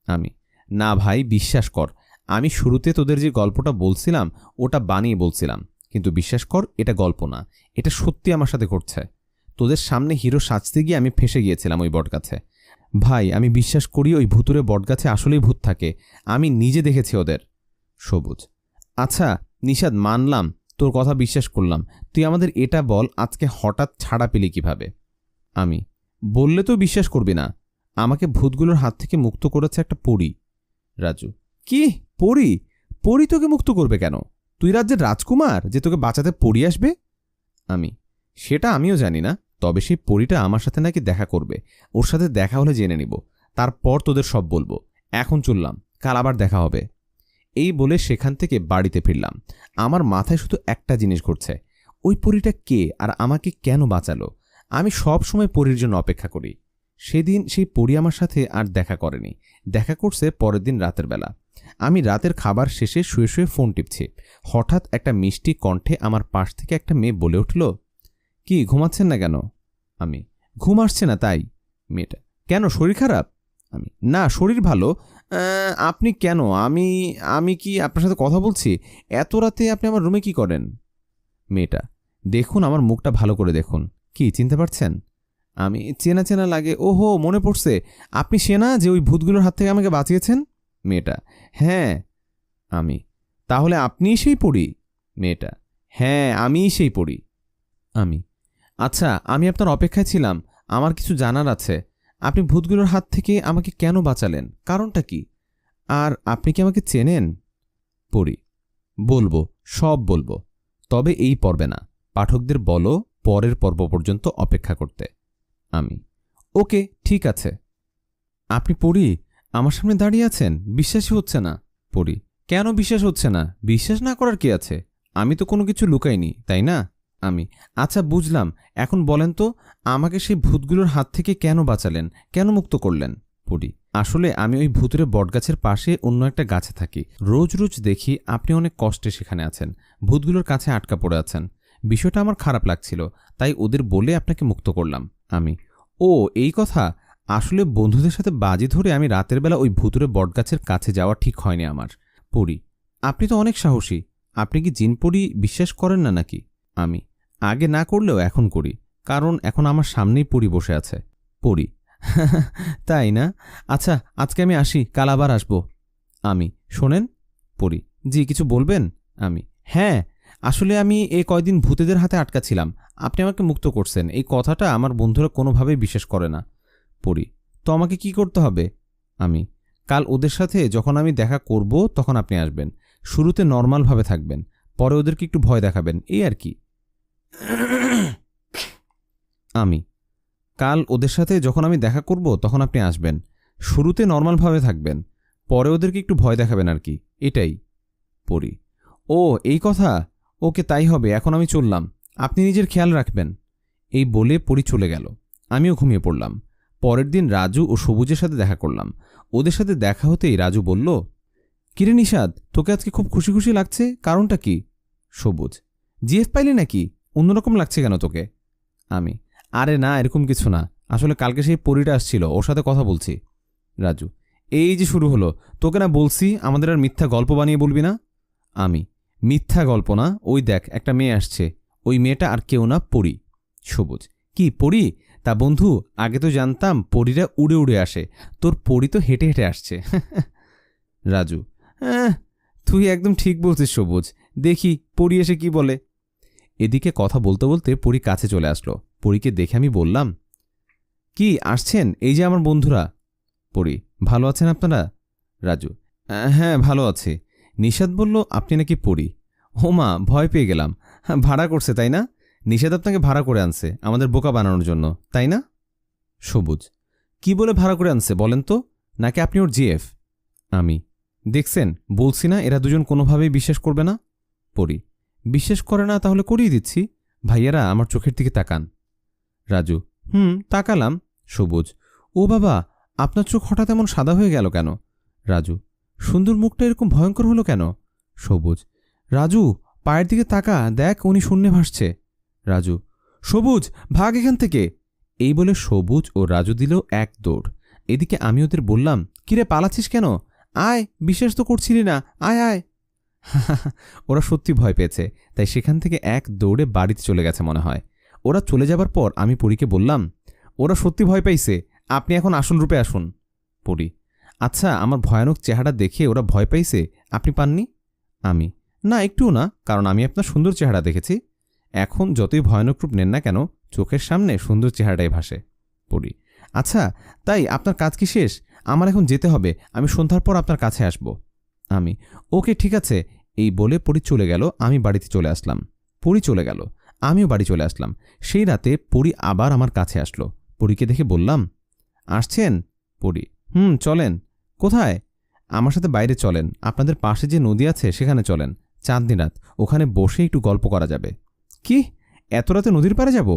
আমি, না ভাই, বিশ্বাস কর, আমি শুরুতে তোদের যে গল্পটা বলছিলাম ওটা বানিয়ে বলছিলাম, কিন্তু বিশ্বাস কর এটা গল্প না, এটা সত্যি আমার সাথে ঘটছে। তোদের সামনে হিরো সাজতে গিয়ে আমি ফেসে গিয়েছিলাম ওই বটগাছে। ভাই, আমি বিশ্বাস করি ওই ভূতুরে বটগাছে আসলেই ভূত থাকে, আমি নিজে দেখেছি ওদের। সবুজ, আচ্ছা নিষাদ, মানলাম, তোর কথা বিশ্বাস করলাম, তুই আমাদের এটা বল, আজকে হঠাৎ ছাড়া পেলি কিভাবে? আমি, বললে তো বিশ্বাস করবি না, আমাকে ভূতগুলোর হাত থেকে মুক্ত করেছে একটা পরী। রাজু: কি পরী? পরী তোকে মুক্ত করবে কেন? তুই রাজ্যের রাজকুমার যে তোকে বাঁচাতে পরী আসবে? আমি: সেটা আমিও জানি না, তবে সেই পরীটা আমার সাথে নাকি দেখা করবে। ওর সাথে দেখা হলে জেনে নিব, তারপর তোদের সব বলবো। এখন চললাম, কাল আবার দেখা হবে। এই বলে সেখান থেকে বাড়িতে ফিরলাম। আমার মাথায় শুধু একটা জিনিস ঘুরছে, ওই পরীটা কে আর আমাকে কেন বাঁচালো? আমি সব সময় পরীর জন্য অপেক্ষা করি। সেদিন সেই পরী আমার সাথে আর দেখা করেনি, দেখা করছে পরের দিন রাতের বেলা। আমি রাতের খাবার শেষে শুয়ে শুয়ে ফোন টিপছি। হঠাৎ একটা মিষ্টি কণ্ঠে আমার পাশ থেকে একটা মেয়ে বলে উঠল, কি ঘুমাচ্ছেন না কেন? আমি: ঘুম আসছে না তাই। মেয়েটা: কেন, শরীর খারাপ? আমি: না, শরীর ভালো। আপনি কেন? আমি আমি কি আপনার সাথে কথা বলছি? এত রাতে আপনি আমার রুমে কি করেন? মেয়েটা: দেখুন, আমার মুখটা ভালো করে দেখুন। কি চিনতে পারছেন? আমি: চেনা চেনা লাগে। ওহো, মনে পড়ছে, আপনি সে না যে ওই ভূতগুলোর হাত থেকে আমাকে বাঁচিয়েছেন? মেয়েটা: হ্যাঁ। আমি: তাহলে আপনিই সেই পরী? মেয়েটা: হ্যাঁ, আমিই সেই পরী। আমি: আচ্ছা, আমি আপনার অপেক্ষায় ছিলাম। আমার কিছু জানার আছে। আপনি ভূতগুলোর হাত থেকে আমাকে কেন বাঁচালেন? কারণটা কি? আর আপনি কি আমাকে চেনেন? পড়ি: বলবো, সব বলবো, তবে এই পর্বে না। পাঠকদের বলো পরের পর্ব পর্যন্ত অপেক্ষা করতে। আমি: ওকে, ঠিক আছে। আপনি পড়ি আমার সামনে দাঁড়িয়ে আছেন, বিশ্বাসই হচ্ছে না। পড়ি: কেন বিশ্বাস হচ্ছে না? বিশ্বাস না করার কি আছে? আমি তো কোনো কিছু লুকাইনি, তাই না? আমি: আচ্ছা, বুঝলাম। এখন বলেন তো, আমাকে সেই ভূতগুলোর হাত থেকে কেন বাঁচালেন, কেন মুক্ত করলেন? পড়ি: আসলে আমি ওই ভূতুরে বটগাছের পাশে অন্য একটা গাছে থাকি। রোজ রোজ দেখি আপনি অনেক কষ্টে সেখানে আছেন, ভূতগুলোর কাছে আটকা পড়ে আছেন। বিষয়টা আমার খারাপ লাগছিল, তাই ওদের বলে আপনাকে মুক্ত করলাম। আমি: ও, এই কথা। আসলে বন্ধুদের সাথে বাজি ধরে আমি রাতের বেলা ওই ভূতুরে বটগাছের কাছে যাওয়া ঠিক হয়নি আমার। পড়ি: আপনি তো অনেক সাহসী। আপনি কি জিন পড়ি বিশ্বাস করেন না নাকি? আমি: আগে না করলেও এখন করি, কারণ এখন আমার সামনেই পড়ি বসে আছে। পড়ি: তাই না? আচ্ছা, আজকে আমি আসি, কাল আবার আসব। আমি: শোনেন। পড়ি: জি, কিছু বলবেন? আমি: হ্যাঁ, আসলে আমি এই কয়দিন ভূতেদের হাতে আটকা ছিলাম। আপনি আমাকে মুক্ত করছেন, এই কথাটা আমার বন্ধুরা কোনোভাবেই বিশ্বাস করে না। পড়ি: তো আমাকে কি করতে হবে? আমি: কাল ওদের সাথে যখন আমি দেখা করব তখন আপনি আসবেন। শুরুতে নর্মালভাবে থাকবেন, পরে ওদেরকে একটু ভয় দেখাবেন, এই আর কি। আমি: কাল ওদের সাথে যখন আমি দেখা করব তখন আপনি আসবেন। শুরুতে নর্মালভাবে থাকবেন, পরে ওদেরকে একটু ভয় দেখাবেন আর কি, এটাই। পড়ি: ও, এই কথা। ওকে, তাই হবে। এখন আমি চললাম, আপনি নিজের খেয়াল রাখবেন। এই বলে পড়ি চলে গেল। আমিও ঘুমিয়ে পড়লাম। পরের দিন রাজু ও সবুজের সাথে দেখা করলাম। ওদের সাথে দেখা হতেই রাজু বলল, কিরে নিষাদ, তোকে আজকে খুব খুশি খুশি লাগছে, কারণটা কি? সবুজ: জিএফ পাইলি নাকি? অন্যরকম লাগছে কেন তোকে? আমি: আরে না, এরকম কিছু না। আসলে কালকে সেই পরীটা আসছিল, ওর সাথে কথা বলছি। রাজু: এই যে শুরু হলো, তোকে না বলছি আমাদের আর মিথ্যা গল্প বানিয়ে বলবি না? আমি: মিথ্যা গল্প না, ওই দেখ একটা মেয়ে আসছে। ওই মেয়েটা আর কেউ না, পরী। সবুজ: কি পরী? তা বন্ধু, আগে তো জানতাম পরীরা উড়ে উড়ে আসে, তোর পরী তো হেঁটে হেঁটে আসছে। রাজু: হ্যাঁ, তুই একদম ঠিক বলছিস সবুজ, দেখি পরী এসে কি বলে। এদিকে কথা বলতে বলতে পরী কাছে চলে আসলো। পরীকে দেখে আমি বললাম, কি আসছেন? এই যে আমার বন্ধুরা। পরী: ভালো আছেন আপনারা? রাজু: হ্যাঁ, ভালো আছে। নিষাদ বলল আপনি নাকি পরী। মা, ভয় পেয়ে গেলাম। ভাড়া করছে তাই না? নিষাদ আপনাকে ভাড়া করে আনছে আমাদের বোকা বানানোর জন্য, তাই না? সবুজ: কি বলে ভাড়া করে আনছে বলেন তো, নাকি আপনি ওর জিএফ? আমি: দেখছেন, বলছি না এরা দুজন কোনোভাবেই বিশ্বাস করবে না। পড়ি: বিশ্বাস করে না, তাহলে করিয়ে দিচ্ছি। ভাইয়ারা আমার চোখের দিকে তাকান। রাজু: তাকালাম। সবুজ: ও বাবা, আপনার চোখ হঠাৎ এমন সাদা হয়ে গেল কেন? রাজু: সুন্দর মুখটা এরকম ভয়ঙ্কর হলো কেন? সবুজ: রাজু, পায়ের দিকে তাকা, দেখ উনি শূন্যে ভাসছে। রাজু: সবুজ, ভাগ এখান থেকে। এই বলে সবুজ ও রাজু দিল এক দৌড়। এদিকে আমি ওদের বললাম, কিরে পালাচ্ছিস কেন? আয়, বিশ্বাস তো করছিলি না, আয় আয়। ওরা সত্যি ভয় পেয়েছে, তাই সেখান থেকে এক দৌড়ে বাড়িতে চলে গেছে মনে হয়। ওরা চলে যাবার পর আমি পরীকে বললাম, ওরা সত্যি ভয় পাইছে, আপনি এখন আসল রূপে আসুন। পরী: আচ্ছা, আমার ভয়ানক চেহারা দেখে ওরা ভয় পাইছে, আপনি পাননি? আমি: না, একটুও না, কারণ আমি আপনার সুন্দর চেহারা দেখেছি। এখন যতই ভয়ানক রূপ নেন না কেন, চোখের সামনে সুন্দর চেহারাটাই ভাসে। পরী: আচ্ছা, তাই আপনার কাজ কি শেষ? আমার এখন যেতে হবে, আমি সন্ধ্যার পর আপনার কাছে আসব। আমি, ওকে ঠিক আছে। এই বলে পরি চলে গেল, আমি বাড়িতে চলে আসলাম। পরি চলে গেল, আমিও বাড়ি চলে আসলাম। সেই রাতে পরি আবার আমার কাছে আসলো। পরীকে দেখে বললাম, আসছেন? পরি, চলেন। কোথায়? আমার সাথে বাইরে চলেন, আপনাদের পাশে যে নদী আছে সেখানে চলেন। চাঁদনি রাত, ওখানে বসে একটু গল্প করা যাবে। কি, এত রাতে নদীর পাড়ে যাব?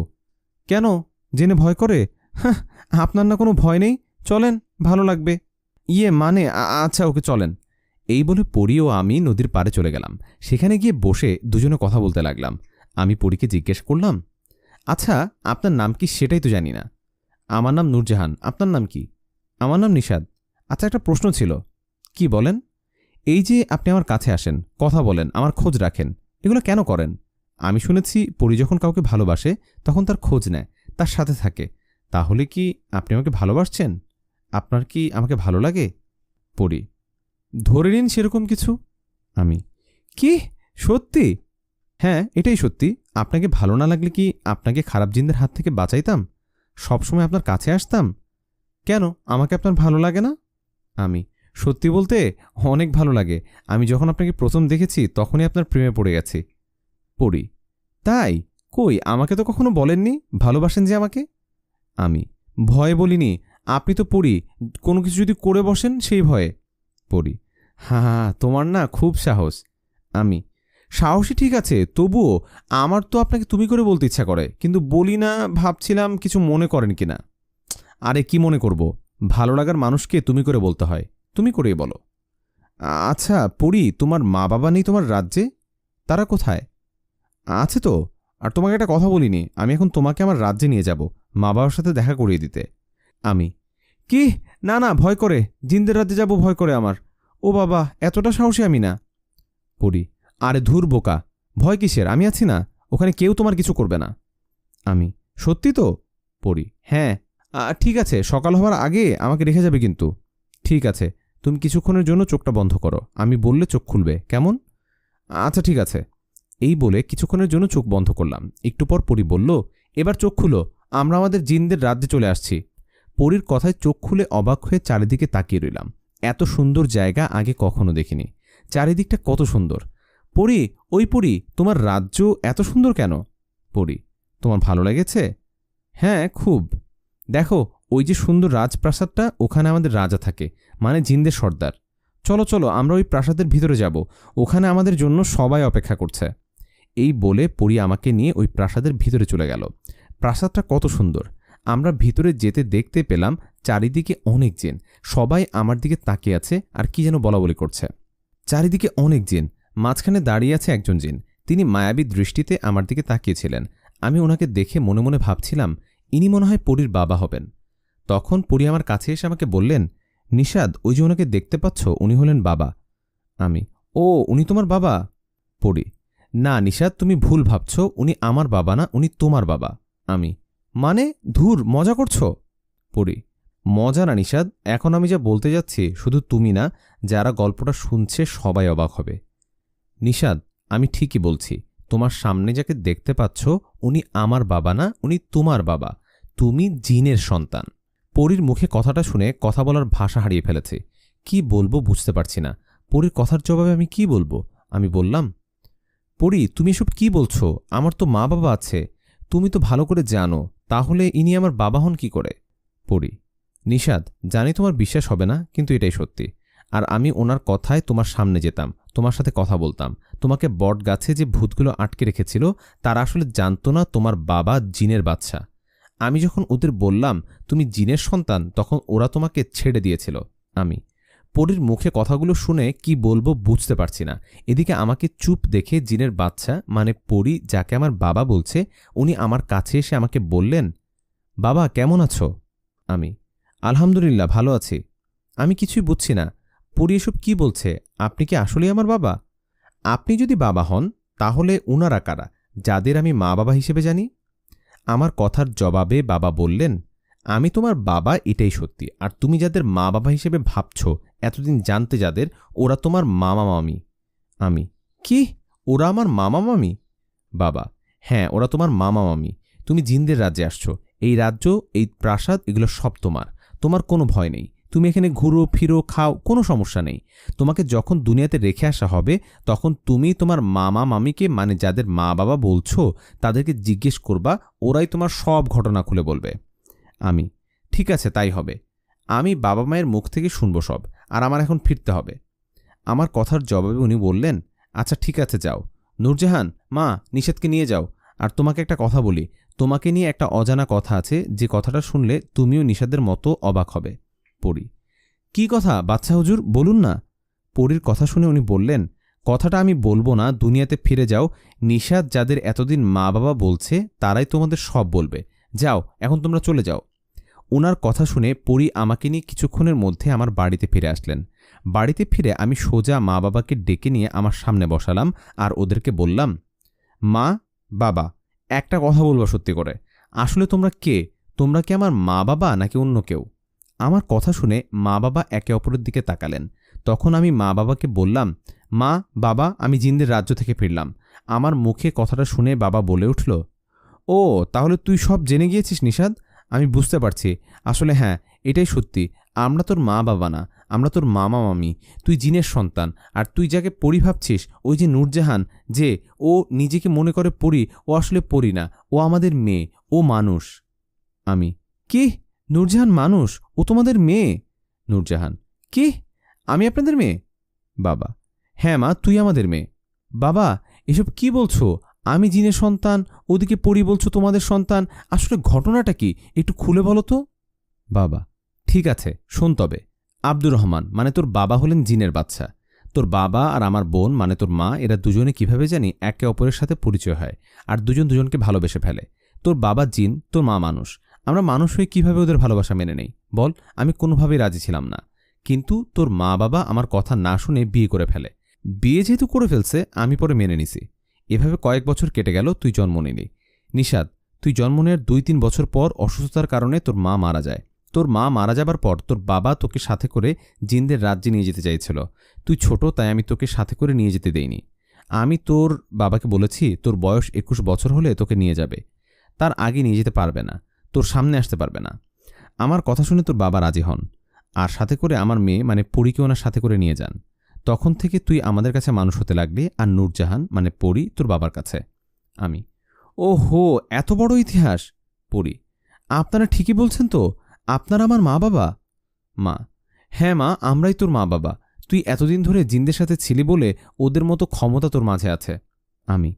কেন, জেনে ভয় করে? হ্যাঁ, আপনার না কোনো ভয় নেই, চলেন, ভালো লাগবে। মানে আচ্ছা, ওকে চলেন। এই বলে পরি ও আমি নদীর পাড়ে চলে গেলাম। সেখানে গিয়ে বসে দুজনে কথা বলতে লাগলাম। আমি পরীকে জিজ্ঞেস করলাম, আচ্ছা, আপনার নাম কি সেটাই তো জানি না। আমার নাম নূরজাহান, আপনার নাম কি? আমার নাম নিশাদ। আচ্ছা, একটা প্রশ্ন ছিল। কি বলেন? এই যে আপনি আমার কাছে আসেন, কথা বলেন, আমার খোঁজ রাখেন, এগুলো কেন করেন? আমি শুনেছি পরি যখন কাউকে ভালোবাসে তখন তার খোঁজ নেয়, তার সাথে থাকে। তাহলে কি আপনি আমাকে ভালোবাসছেন? আপনার কি আমাকে ভালো লাগে? পরি, ধরে নিন সেরকম কিছু। আমি, কি, সত্যি? হ্যাঁ, এটাই সত্যি। আপনাকে ভালো না লাগলে কি আপনাকে খারাপ জিনদের হাত থেকে বাঁচাইতাম? সবসময় আপনার কাছে আসতাম? কেন, আমাকে আপনার ভালো লাগে না? আমি, সত্যি বলতে অনেক ভালো লাগে। আমি যখন আপনাকে প্রথম দেখেছি তখনই আপনার প্রেমে পড়ে গেছি। পড়ি, তাই? কই, আমাকে তো কখনো বলেননি ভালোবাসেন যে আমাকে। আমি, ভয়ে বলিনি, আপনি তো পড়ি কোনো কিছু যদি করে বসেন সেই ভয়ে। পড়ি, হ্যাঁ, তোমার না খুব সাহস। আমি, সাহসী ঠিক আছে, তবুও আমার তো আপনাকে তুমি করে বলতে ইচ্ছা করে, কিন্তু বলি না, ভাবছিলাম কিছু মনে করেন কিনা। আরে কি মনে করব, ভালো লাগার মানুষকে তুমি করে বলতে হয়, তুমি করেই বলো। আচ্ছা পড়ি, তোমার মা বাবা নেই তোমার রাজ্যে? তারা কোথায়? আছে তো। আর তোমাকে একটা কথা বলিনি, আমি এখন তোমাকে আমার রাজ্যে নিয়ে যাব, মা বাবার সাথে দেখা করিয়ে দিতে। আমি, কি, না না, ভয় করে, জিনদের রাজ্যে যাব ভয় করে আমার। ও বাবা, এতটা সাহসী আমি না। পড়ি, আরে ধুর বোকা, ভয় কিসের, আমি আছি না, ওখানে কেউ তোমার কিছু করবে না। আমি, সত্যি তো? পড়ি, হ্যাঁ। ঠিক আছে, সকাল হওয়ার আগে আমাকে রেখে যাবে কিন্তু। ঠিক আছে, তুমি কিছুক্ষণের জন্য চোখটা বন্ধ করো, আমি বললে চোখ খুলবে, কেমন? আচ্ছা ঠিক আছে। এই বলে কিছুক্ষণের জন্য চোখ বন্ধ করলাম। একটু পর পরি বলল, এবার চোখ খুলো, আমরা আমাদের জিনদের রাজ্যে চলে আসছি। পরীর কথায় চোখ খুলে অবাক হয়ে চারিদিকে তাকিয়ে রইলাম। এত সুন্দর জায়গা আগে কখনো দেখিনি। চারিদিকটা কত সুন্দর। পরি, ওই পরি, তোমার রাজ্য এত সুন্দর কেন? পরি, তোমার ভালো লেগেছে? হ্যাঁ, খুব। দেখো, ওই যে সুন্দর রাজপ্রাসাদটা, ওখানে আমাদের রাজা থাকে, মানে জিনদের সর্দার। চলো চলো, আমরা ওই প্রাসাদের ভিতরে যাব, ওখানে আমাদের জন্য সবাই অপেক্ষা করছে। এই বলে পরি আমাকে নিয়ে ওই প্রাসাদের ভিতরে চলে গেল। প্রাসাদটা কত সুন্দর। আমরা ভিতরে যেতে দেখতে পেলাম চারিদিকে অনেক জিন, সবাই আমার দিকে তাকিয়ে আছে আর কি যেন বলাবলি করছে। চারিদিকে অনেক জিন, মাঝখানে দাঁড়িয়ে আছে একজন জিন, তিনি মায়াবী দৃষ্টিতে আমার দিকে তাকিয়েছিলেন। আমি ওনাকে দেখে মনে মনে ভাবছিলাম, ইনি মনে হয় পরীর বাবা হবেন। তখন পরী আমার কাছে এসে আমাকে বললেন, নিষাদ, ওই যে ওনাকে দেখতে পাচ্ছ, উনি হলেন বাবা। আমি, ও, উনি তোমার বাবা? পড়ি, না নিষাদ, তুমি ভুল ভাবছ, উনি আমার বাবা না, উনি তোমার বাবা। আমি, মানে, ধুর, মজা করছো? পড়ি, মজা না নিষাদ, এখন আমি যা বলতে যাচ্ছি শুধু তুমি না, যারা গল্পটা শুনছে সবাই অবাক হবে। নিষাদ, আমি ঠিকই বলছি, তোমার সামনে যাকে দেখতে পাচ্ছ উনি আমার বাবা না, উনি তোমার বাবা। তুমি জিনের সন্তান। পরীর মুখে কথাটা শুনে কথা বলার ভাষা হারিয়ে ফেলেছে। কি বলবো বুঝতে পারছি না। পরীর কথার জবাবে আমি কি বলবো? আমি বললাম, পরী, তুমি এসব কি বলছো? আমার তো মা বাবা আছে, তুমি তো ভালো করে জানো, তাহলে ইনি আমার বাবা হন কি করে? পরী, নিষাদ, জানি তোমার বিশ্বাস হবে না, কিন্তু এটাই সত্যি। আর আমি ওনার কথায় তোমার সামনে যেতাম, তোমার সাথে কথা বলতাম। তোমাকে বট গাছে যে ভূতগুলো আটকে রেখেছিল তারা আসলে জানতো না তোমার বাবা জিনের বাচ্চা। আমি যখন ওদের বললাম তুমি জিনের সন্তান, তখন ওরা তোমাকে ছেড়ে দিয়েছিল। আমি, পরীর মুখে কথাগুলো শুনে কি বলবো বুঝতে পারছি না। এদিকে আমাকে চুপ দেখে জিনের বাচ্চা মানে পরী, যাকে আমার বাবা বলছে, উনি আমার কাছে এসে আমাকে বললেন, বাবা কেমন আছো? আমি, আলহামদুলিল্লাহ, ভালো আছি। আমি কিছুই বুঝছি না। পরী এসব কি বলছে? আপনি কি আসলেই আমার বাবা? আপনি যদি বাবা হন তাহলে উনারা কারা, যাদের আমি মা বাবা হিসেবে জানি? আমার কথার জবাবে বাবা বললেন, আমি তোমার বাবা, এটাই সত্যি। আর তুমি যাদের মা বাবা হিসেবে ভাবছ, এতদিন জানতে যাদের, ওরা তোমার মামা মামি। আমি, কি, ওরা আমার মামা মামি? বাবা, হ্যাঁ, ওরা তোমার মামা মামি। তুমি জিনদের রাজ্যে আসছো, এই রাজ্য, এই প্রাসাদ, এগুলো সব তোমার। তোমার কোনো ভয় নেই। তুমি এখানে ঘুরো ফিরো খাও, কোনো সমস্যা নেই। তোমাকে যখন দুনিয়াতে রেখে আসা হবে তখন তুমি তোমার মামা মামিকে, মানে যাদের মা বাবা বলছো, তাদেরকে জিজ্ঞেস করবা, ওরাই তোমার সব ঘটনা খুলে বলবে। আমি, ঠিক আছে তাই হবে। আমি বাবা মায়ের মুখ থেকে শুনবো সব, আর আমার এখন ফিরতে হবে। আমার কথার জবাবে উনি বললেন, আচ্ছা ঠিক আছে যাও। নূরজাহান, মা, নিষাদকে নিয়ে যাও। আর তোমাকে একটা কথা বলি, তোমাকে নিয়ে একটা অজানা কথা আছে, যে কথাটা শুনলে তুমিও নিষাদের মতো অবাক হবে। পড়ি, কি কথা বাচ্চা হুজুর, বলুন না। পরীর কথা শুনে উনি বললেন, কথাটা আমি বলবো না, দুনিয়াতে ফিরে যাও। নিষাদ যাদের এতদিন মা বাবা বলছে তারাই তোমাদের সব বলবে। যাও, এখন তোমরা চলে যাও। ওনার কথা শুনে পরী আমাকে নিয়ে কিছুক্ষণের মধ্যে আমার বাড়িতে ফিরে আসলেন। বাড়িতে ফিরে আমি সোজা মা বাবাকে ডেকে নিয়ে আমার সামনে বসালাম আর ওদেরকে বললাম, মা, বাবা, একটা কথা বলবো সত্যি করে, আসলে তোমরা কে? তোমরা কি আমার মা বাবা নাকি অন্য কেউ? আমার কথা শুনে মা বাবা একে অপরের দিকে তাকালেন। তখন আমি মা বাবাকে বললাম, মা, বাবা, আমি জিনদের রাজ্য থেকে ফিরলাম। আমার মুখে কথাটা শুনে বাবা বলে উঠল, ও, তাহলে তুই সব জেনে গিয়েছিস নিষাদ? আমি বুঝতে পারছি। আসলে হ্যাঁ, এটাই সত্যি, আমরা তোর মা বাবা না, আমরা তোর মামা মামি। তুই জিনের সন্তান। আর তুই যাকে পরি ভাবছিস, ওই যে নূরজাহান, যে ও নিজেকে মনে করে পরি, ও আসলে পরি না, ও আমাদের মেয়ে, ও মানুষ। আমি, কি? নূরজাহান মানুষ? ও তোমাদের মেয়ে? নূরজাহান, কি? আমি আপনাদের মেয়ে? বাবা, হ্যাঁ মা, তুই আমাদের মেয়ে। বাবা, এসব কি বলছো? আমি জিনের সন্তান, ওদিকে পরি বলছো তোমাদের সন্তান, আসলে ঘটনাটা কি একটু খুলে বলো তো। বাবা, ঠিক আছে শোন তবে। আব্দুর রহমান, মানে তোর বাবা হলেন জিনের বাচ্চা। তোর বাবা আর আমার বোন, মানে তোর মা, এরা দুজনে কিভাবে জানি একে অপরের সাথে পরিচয় হয় আর দুজন দুজনকে ভালোবেসে ফেলে। তোর বাবা জিন, তোর মা মানুষ। আমরা মানুষ হয়ে কিভাবে ওদের ভালোবাসা মেনে নেই বল? আমি কোনোভাবেই রাজি ছিলাম না। কিন্তু তোর মা বাবা আমার কথা না শুনে বিয়ে করে ফেলে। বিয়ে যেহেতু করে ফেলছে, আমি পরে মেনে নিছি। এভাবে কয়েক বছর কেটে গেল, তুই জন্ম নিলি। নিষাদ, তুই জন্ম নেওয়ার 2-3 বছর পর অসুস্থতার কারণে তোর মা মারা যায়। তোর মা মারা যাবার পর তোর বাবা তোকে সাথে করে জিনদের রাজ্যে নিয়ে যেতে চাইছিল। তুই ছোট, তাই আমি তোকে সাথে করে নিয়ে যেতে দেইনি। আমি তোর বাবাকে বলেছি তোর বয়স 21 বছর হলে তোকে নিয়ে যাবে, তার আগে নিয়ে যেতে পারবে না, তোর সামনে আসতে পারবে না। আমার কথা শুনে তোর বাবা রাজি হন, আর সাথে করে আমার মেয়ে, মানে পরীকে ওনার সাথে করে নিয়ে যান। তখন থেকে তুই আমাদের কাছে মানুষ হতে লাগলি, আর নূরজাহান, মানে পরী, তোর বাবার কাছে। আমি, ও হো, এত বড় ইতিহাস। পরী, আপনারা ঠিকই বলছেন তো, আপনারা আমার মা বাবা? মা, হ্যাঁ মা, আমরাই তোর মা বাবা। তুই এতদিন ধরে জিনদের সাথে ছিলি বলে ওদের মতো ক্ষমতা তোর মাঝে আছে। আমি,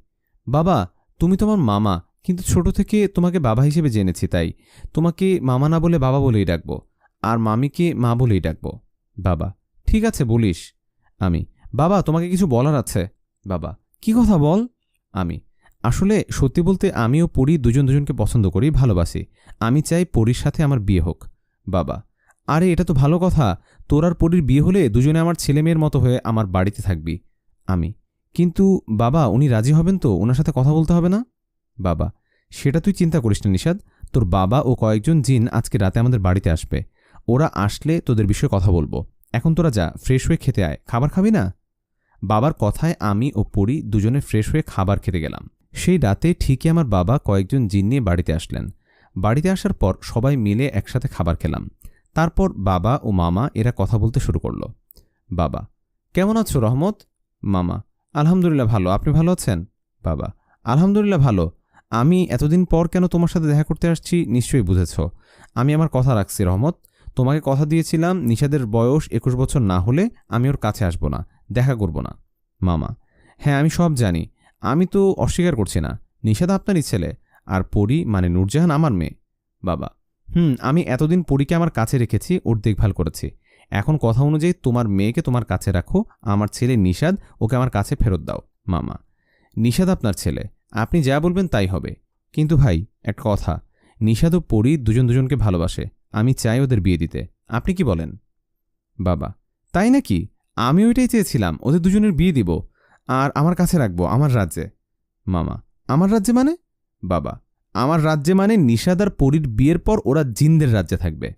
বাবা, তুমি তোমার মামা, কিন্তু ছোট থেকে তোমাকে বাবা হিসেবে জেনেছি, তাই তোমাকে মামা না বলে বাবা বলেই ডাকবো, আর মামিকে মা বলেই ডাকবো। বাবা, ঠিক আছে বলিস। আমি, বাবা, তোমাকে কিছু বলার আছে। বাবা, কি কথা বল। আমি, আসলে সত্যি বলতে আমি ও পরী দুজন দুজনকে পছন্দ করি, ভালোবাসি। আমি চাই পরীর সাথে আমার বিয়ে হোক। বাবা, আরে এটা তো ভালো কথা, তোর আর পরীর বিয়ে হলে দুজনে আমার ছেলে মেয়ের মতো হয়ে আমার বাড়িতে থাকবি। আমি, কিন্তু বাবা, উনি রাজি হবেন তো? ওনার সাথে কথা বলতে হবে না? বাবা, সেটা তুই চিন্তা করিস না নিষাদ, তোর বাবা ও কয়েকজন জিন আজকে রাতে আমাদের বাড়িতে আসবে। ওরা আসলে তোদের বিষয়ে কথা বলবো। এখন তোরা যা, ফ্রেশ হয়ে খেতে আয়। খাবার খাবি না? বাবার কথায় আমি ও পরী দুজনে ফ্রেশ হয়ে খাবার খেতে গেলাম। সেই রাতে ঠিকই আমার বাবা কয়েকজন জিন নিয়ে বাড়িতে আসলেন। বাড়িতে আসার পর সবাই মিলে একসাথে খাবার খেলাম। তারপর বাবা ও মামা এরা কথা বলতে শুরু করল। বাবা, কেমন আছো রহমত? মামা, আলহামদুলিল্লাহ ভালো, আপনি ভালো আছেন? বাবা, আলহামদুলিল্লাহ ভালো। আমি এতদিন পর কেন তোমার সাথে দেখা করতে আসছি নিশ্চয়ই বুঝেছ। আমি আমার কথা রাখছি রহমত। তোমাকে কথা দিয়েছিলাম নিষাদের বয়স 21 বছর না হলে আমি ওর কাছে আসব না, দেখা করব না। মামা, হ্যাঁ আমি সব জানি, আমি তো অস্বীকার করছি না। নিষাদ আপনারই ছেলে, আর পরী, মানে নূরজাহান, আমার মেয়ে। বাবা, আমি এতদিন পরীকে আমার কাছে রেখেছি, ওর দেখভাল করেছি। এখন কথা অনুযায়ী তোমার মেয়েকে তোমার কাছে রাখো, আমার ছেলে নিষাদ, ওকে আমার কাছে ফেরত দাও। মামা, নিষাদ আপনার ছেলে, আপনি যা বলবেন তাই হবে। কিন্তু ভাই, একটা কথা, নিষাদ ও পরী দুজন দুজনকে ভালোবাসে, আমি চাই ওদের বিয়ে দিতে। আপনি কি বলেন? বাবা, তাই নাকি? আমি ওইটাই চেয়েছিলাম, ওদের দুজনের বিয়ে দিব, আর আমার কাছে রাখবো আমার রাজ্যে। মামা, আমার রাজ্যে মানে? বাবা, আমার রাজ্যে মানে নিষাদ আর পরীর বিয়ের পর ওরা জিনদের রাজ্যে থাকবে।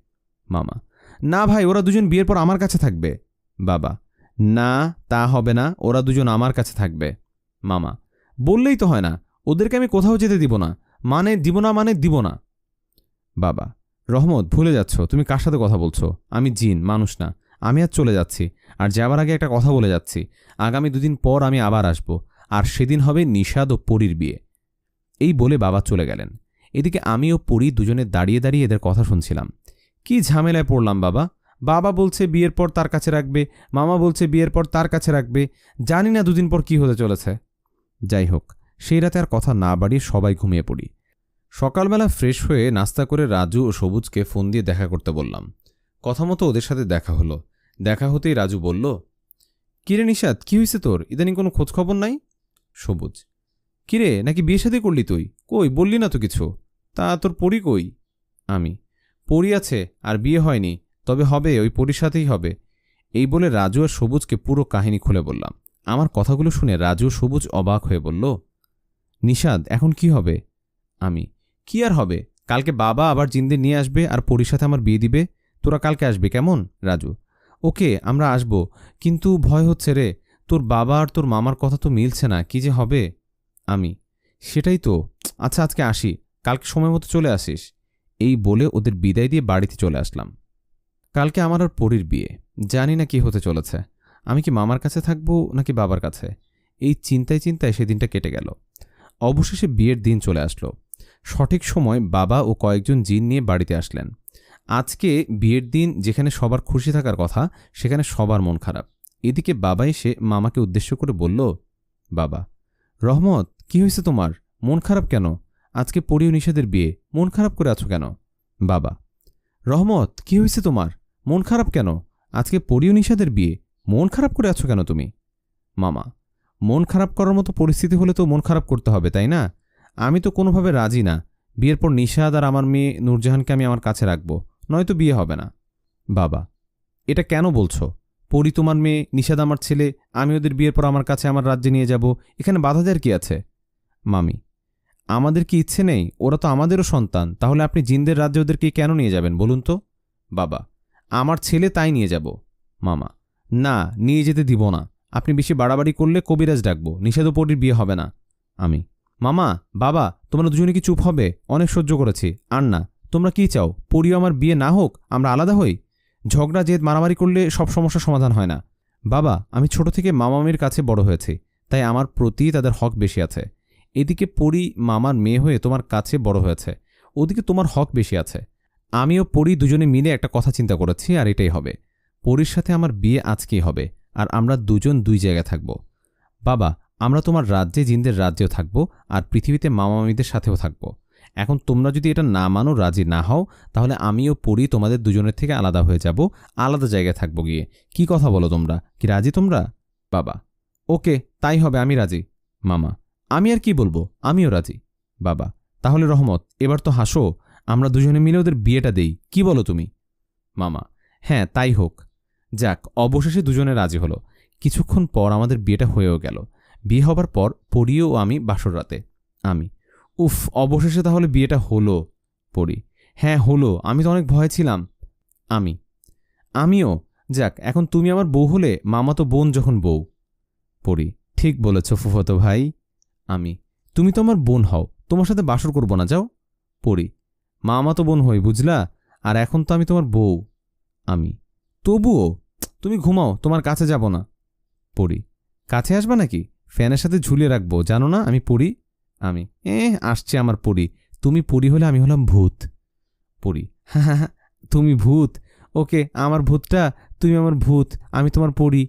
মামা, না ভাই, ওরা দুজন বিয়ের পর আমার কাছে থাকবে। বাবা, না, তা হবে না, ওরা দুজন আমার কাছে থাকবে। মামা, বললেই তো হয় না, ওদেরকে আমি কোথাও যেতে দিব না, মানে দিব না, মানে দিব না। বাবা, রহমত, ভুলে যাচ্ছ, তুমি কার সাথে কথা বলছো? আমি জিন, মানুষ না। আমি আজ চলে যাচ্ছি, আর যাবার আগে একটা কথা বলে যাচ্ছি, আগামী 2 দিন পর আমি আবার আসব, আর সেদিন হবে নিশাদ ও পরীর বিয়ে। এই বলে বাবা চলে গেলেন। এদিকে আমি ও পরী দুজনে দাঁড়িয়ে দাঁড়িয়ে এদের কথা শুনছিলাম। কি ঝামেলায় পড়লাম বাবা। বাবা বলছে বিয়ের পর তার কাছে রাখবে, মামা বলছে বিয়ের পর তার কাছে রাখবে, জানি না 2 দিন পর কি হতে চলেছে। যাই হোক, সেই রাতে আর কথা না বাড়িয়ে সবাই ঘুমিয়ে পড়ি। সকালবেলা ফ্রেশ হয়ে নাস্তা করে রাজু ও সবুজকে ফোন দিয়ে দেখা করতে বললাম। কথা মতো ওদের সাথে দেখা হলো। দেখা হতেই রাজু বলল, কিরে নিশাদ, কি হয়েছে তোর? ইদানিং কোনো খোঁজখবর নাই? সবুজ, কিরে, নাকি বিয়ে শাদী করলি তুই? কই, বললি না তো কিছু। তা তোর পরি কই? আমি, পরি আছে, আর বিয়ে হয়নি, তবে হবে, ওই পরির সাথেই হবে। এই বলে রাজু আর সবুজকে পুরো কাহিনী খুলে বললাম। আমার কথাগুলো শুনে রাজু ও সবুজ অবাক হয়ে বলল, নিশাদ, এখন কি হবে? আমি, কি আর হবে, কালকে বাবা আবার জিন্দে নিয়ে আসবে আর পরির সাথে আমার বিয়ে দিবে। তোরা কালকে আসবি কেমন? রাজু, ওকে, আমরা আসব, কিন্তু ভয় হচ্ছে রে, তোর বাবা আর তোর মামার কথা তো মিলছে না, কি যে হবে। আমি, সেটাই তো। আচ্ছা, আজকে আসি, কালকে সময় মতো চলে আসিস। এই বলে ওদের বিদায় দিয়ে বাড়িতে চলে আসলাম। কালকে আমার আর পরীর বিয়ে, জানি না কি হতে চলেছে। আমি কি মামার কাছে থাকবো নাকি বাবার কাছে? এই চিন্তায় চিন্তায় সেদিনটা কেটে গেল। অবশেষে বিয়ের দিন চলে আসলো। সঠিক সময় বাবা ও কয়েকজন জিন নিয়ে বাড়িতে আসলেন। আজকে বিয়ের দিন, যেখানে সবার খুশি থাকার কথা, সেখানে সবার মন খারাপ। এদিকে বাবা এসে মামাকে উদ্দেশ্য করে বলল, বাবা, রহমত, কি হয়েছে তোমার? মন খারাপ কেন? আজকে পরী ও নিশাদের বিয়ে, মন খারাপ করে আছো কেন? বাবা, রহমত, কি হয়েছে তোমার? মন খারাপ কেন? আজকে পরী ও নিশাদের বিয়ে, মন খারাপ করে আছো কেন তুমি? মামা, মন খারাপ করার মতো পরিস্থিতি হলে তো মন খারাপ করতে হবে, তাই না? আমি তো কোনোভাবে রাজি না। বিয়ের পর নিশাদ আর আমার মেয়ে নূরজাহানকে আমি আমার কাছে রাখব, নয়তো বিয়ে হবে না। বাবা, এটা কেন বলছো? পরী তোমার মেয়ে, নিশাদ আমার ছেলে, আমি ওদের বিয়ের পর আমার কাছে আমার রাজ্যে নিয়ে যাব, এখানে বাধা দেওয়ার কি আছে? মামি, আমাদের কি ইচ্ছে নেই? ওরা তো আমাদেরও সন্তান, তাহলে আপনি জিনদের রাজ্যে ওদেরকে কেন নিয়ে যাবেন বলুন তো? বাবা, আমার ছেলে, তাই নিয়ে যাব। মামা, না, নিয়ে যেতে দিব না। আপনি বেশি বাড়াবাড়ি করলে কবিরাজ ডাকবো, নিষেধ পরীর বিয়ে হবে না। আমি, মামা, বাবা, তোমরা দুজনে কি চুপ হবে? অনেক সহ্য করেছি, আর না। তোমরা কি চাও, পরীও আমার বিয়ে না হোক, আমরা আলাদা হই? ঝগড়া জেদ মারামারি করলে সব সমস্যার সমাধান হয় না। বাবা, আমি ছোট থেকে মামামির কাছে বড় হয়েছি, তাই আমার প্রতি তাদের হক বেশি আছে। এদিকে পরী মামার মেয়ে হয়ে তোমার কাছে বড় হয়েছে, ওদিকে তোমার হক বেশি আছে। আমিও পরী দুজনে মিলে একটা কথা চিন্তা করেছি, আর এটাই হবে। পরীর সাথে আমার বিয়ে আজকেই হবে, আর আমরা দুজন 2 জায়গায় থাকব। বাবা, আমরা তোমার রাজ্যে, জিনদের রাজ্যেও থাকব, আর পৃথিবীতে মামামিদের সাথেও থাকব। এখন তোমরা যদি এটা না মানো, রাজি না হও, তাহলে আমিও পরী তোমাদের দুজনের থেকে আলাদা হয়ে যাব, আলাদা জায়গায় থাকবো গিয়ে। কি কথা বলো তোমরা? কি রাজি তোমরা? বাবা, ওকে, তাই হবে, আমি রাজি। মামা, আমি আর কি বলবো, আমিও রাজি। বাবা, তাহলে রহমত, এবার তো হাসো, আমরা দুজনে মিলে ওদের বিয়েটা দেই, কি বলো তুমি? মামা, হ্যাঁ, তাই হোক। যাক, অবশেষে দুজনে রাজি হলো। কিছুক্ষণ পর আমাদের বিয়েটা হয়েও গেল। বিয়ে হবার পর পরীও ও আমি বাসর রাতে। আমি, উফ, অবশেষে তাহলে বিয়েটা হলো। পরী, হ্যাঁ হলো, আমি তো অনেক ভয় ছিলাম। আমিও। যাক, এখন তুমি আমার বউ হলে, মামা তো বোন যখন বউ। পরী, ঠিক বলেছ ফুফতো ভাই। আমি, তুমি তো আমার বোন হও, তোমার সাথে বাসর করব না, যাও। পরী, মামা তো বোন হই, বুঝলা, আর এখন তো আমি তোমার বউ। আমি, তবুও। তুমি ঘুমাও, তোমার কাছে যাব না। পরী, কাছে আসবা নাকি? ফ্যানের সাথে ঝুলিয়ে রাখবো, জানো না আমি পরী। আমি, আসছে আমার পরী। তুমি পরী হলে আমি হলাম ভূত। পরী, হ্যাঁ, তুমি ভূত? ওকে, আমার ভূতটা, তুমি আমার ভূত, আমি তোমার পরী।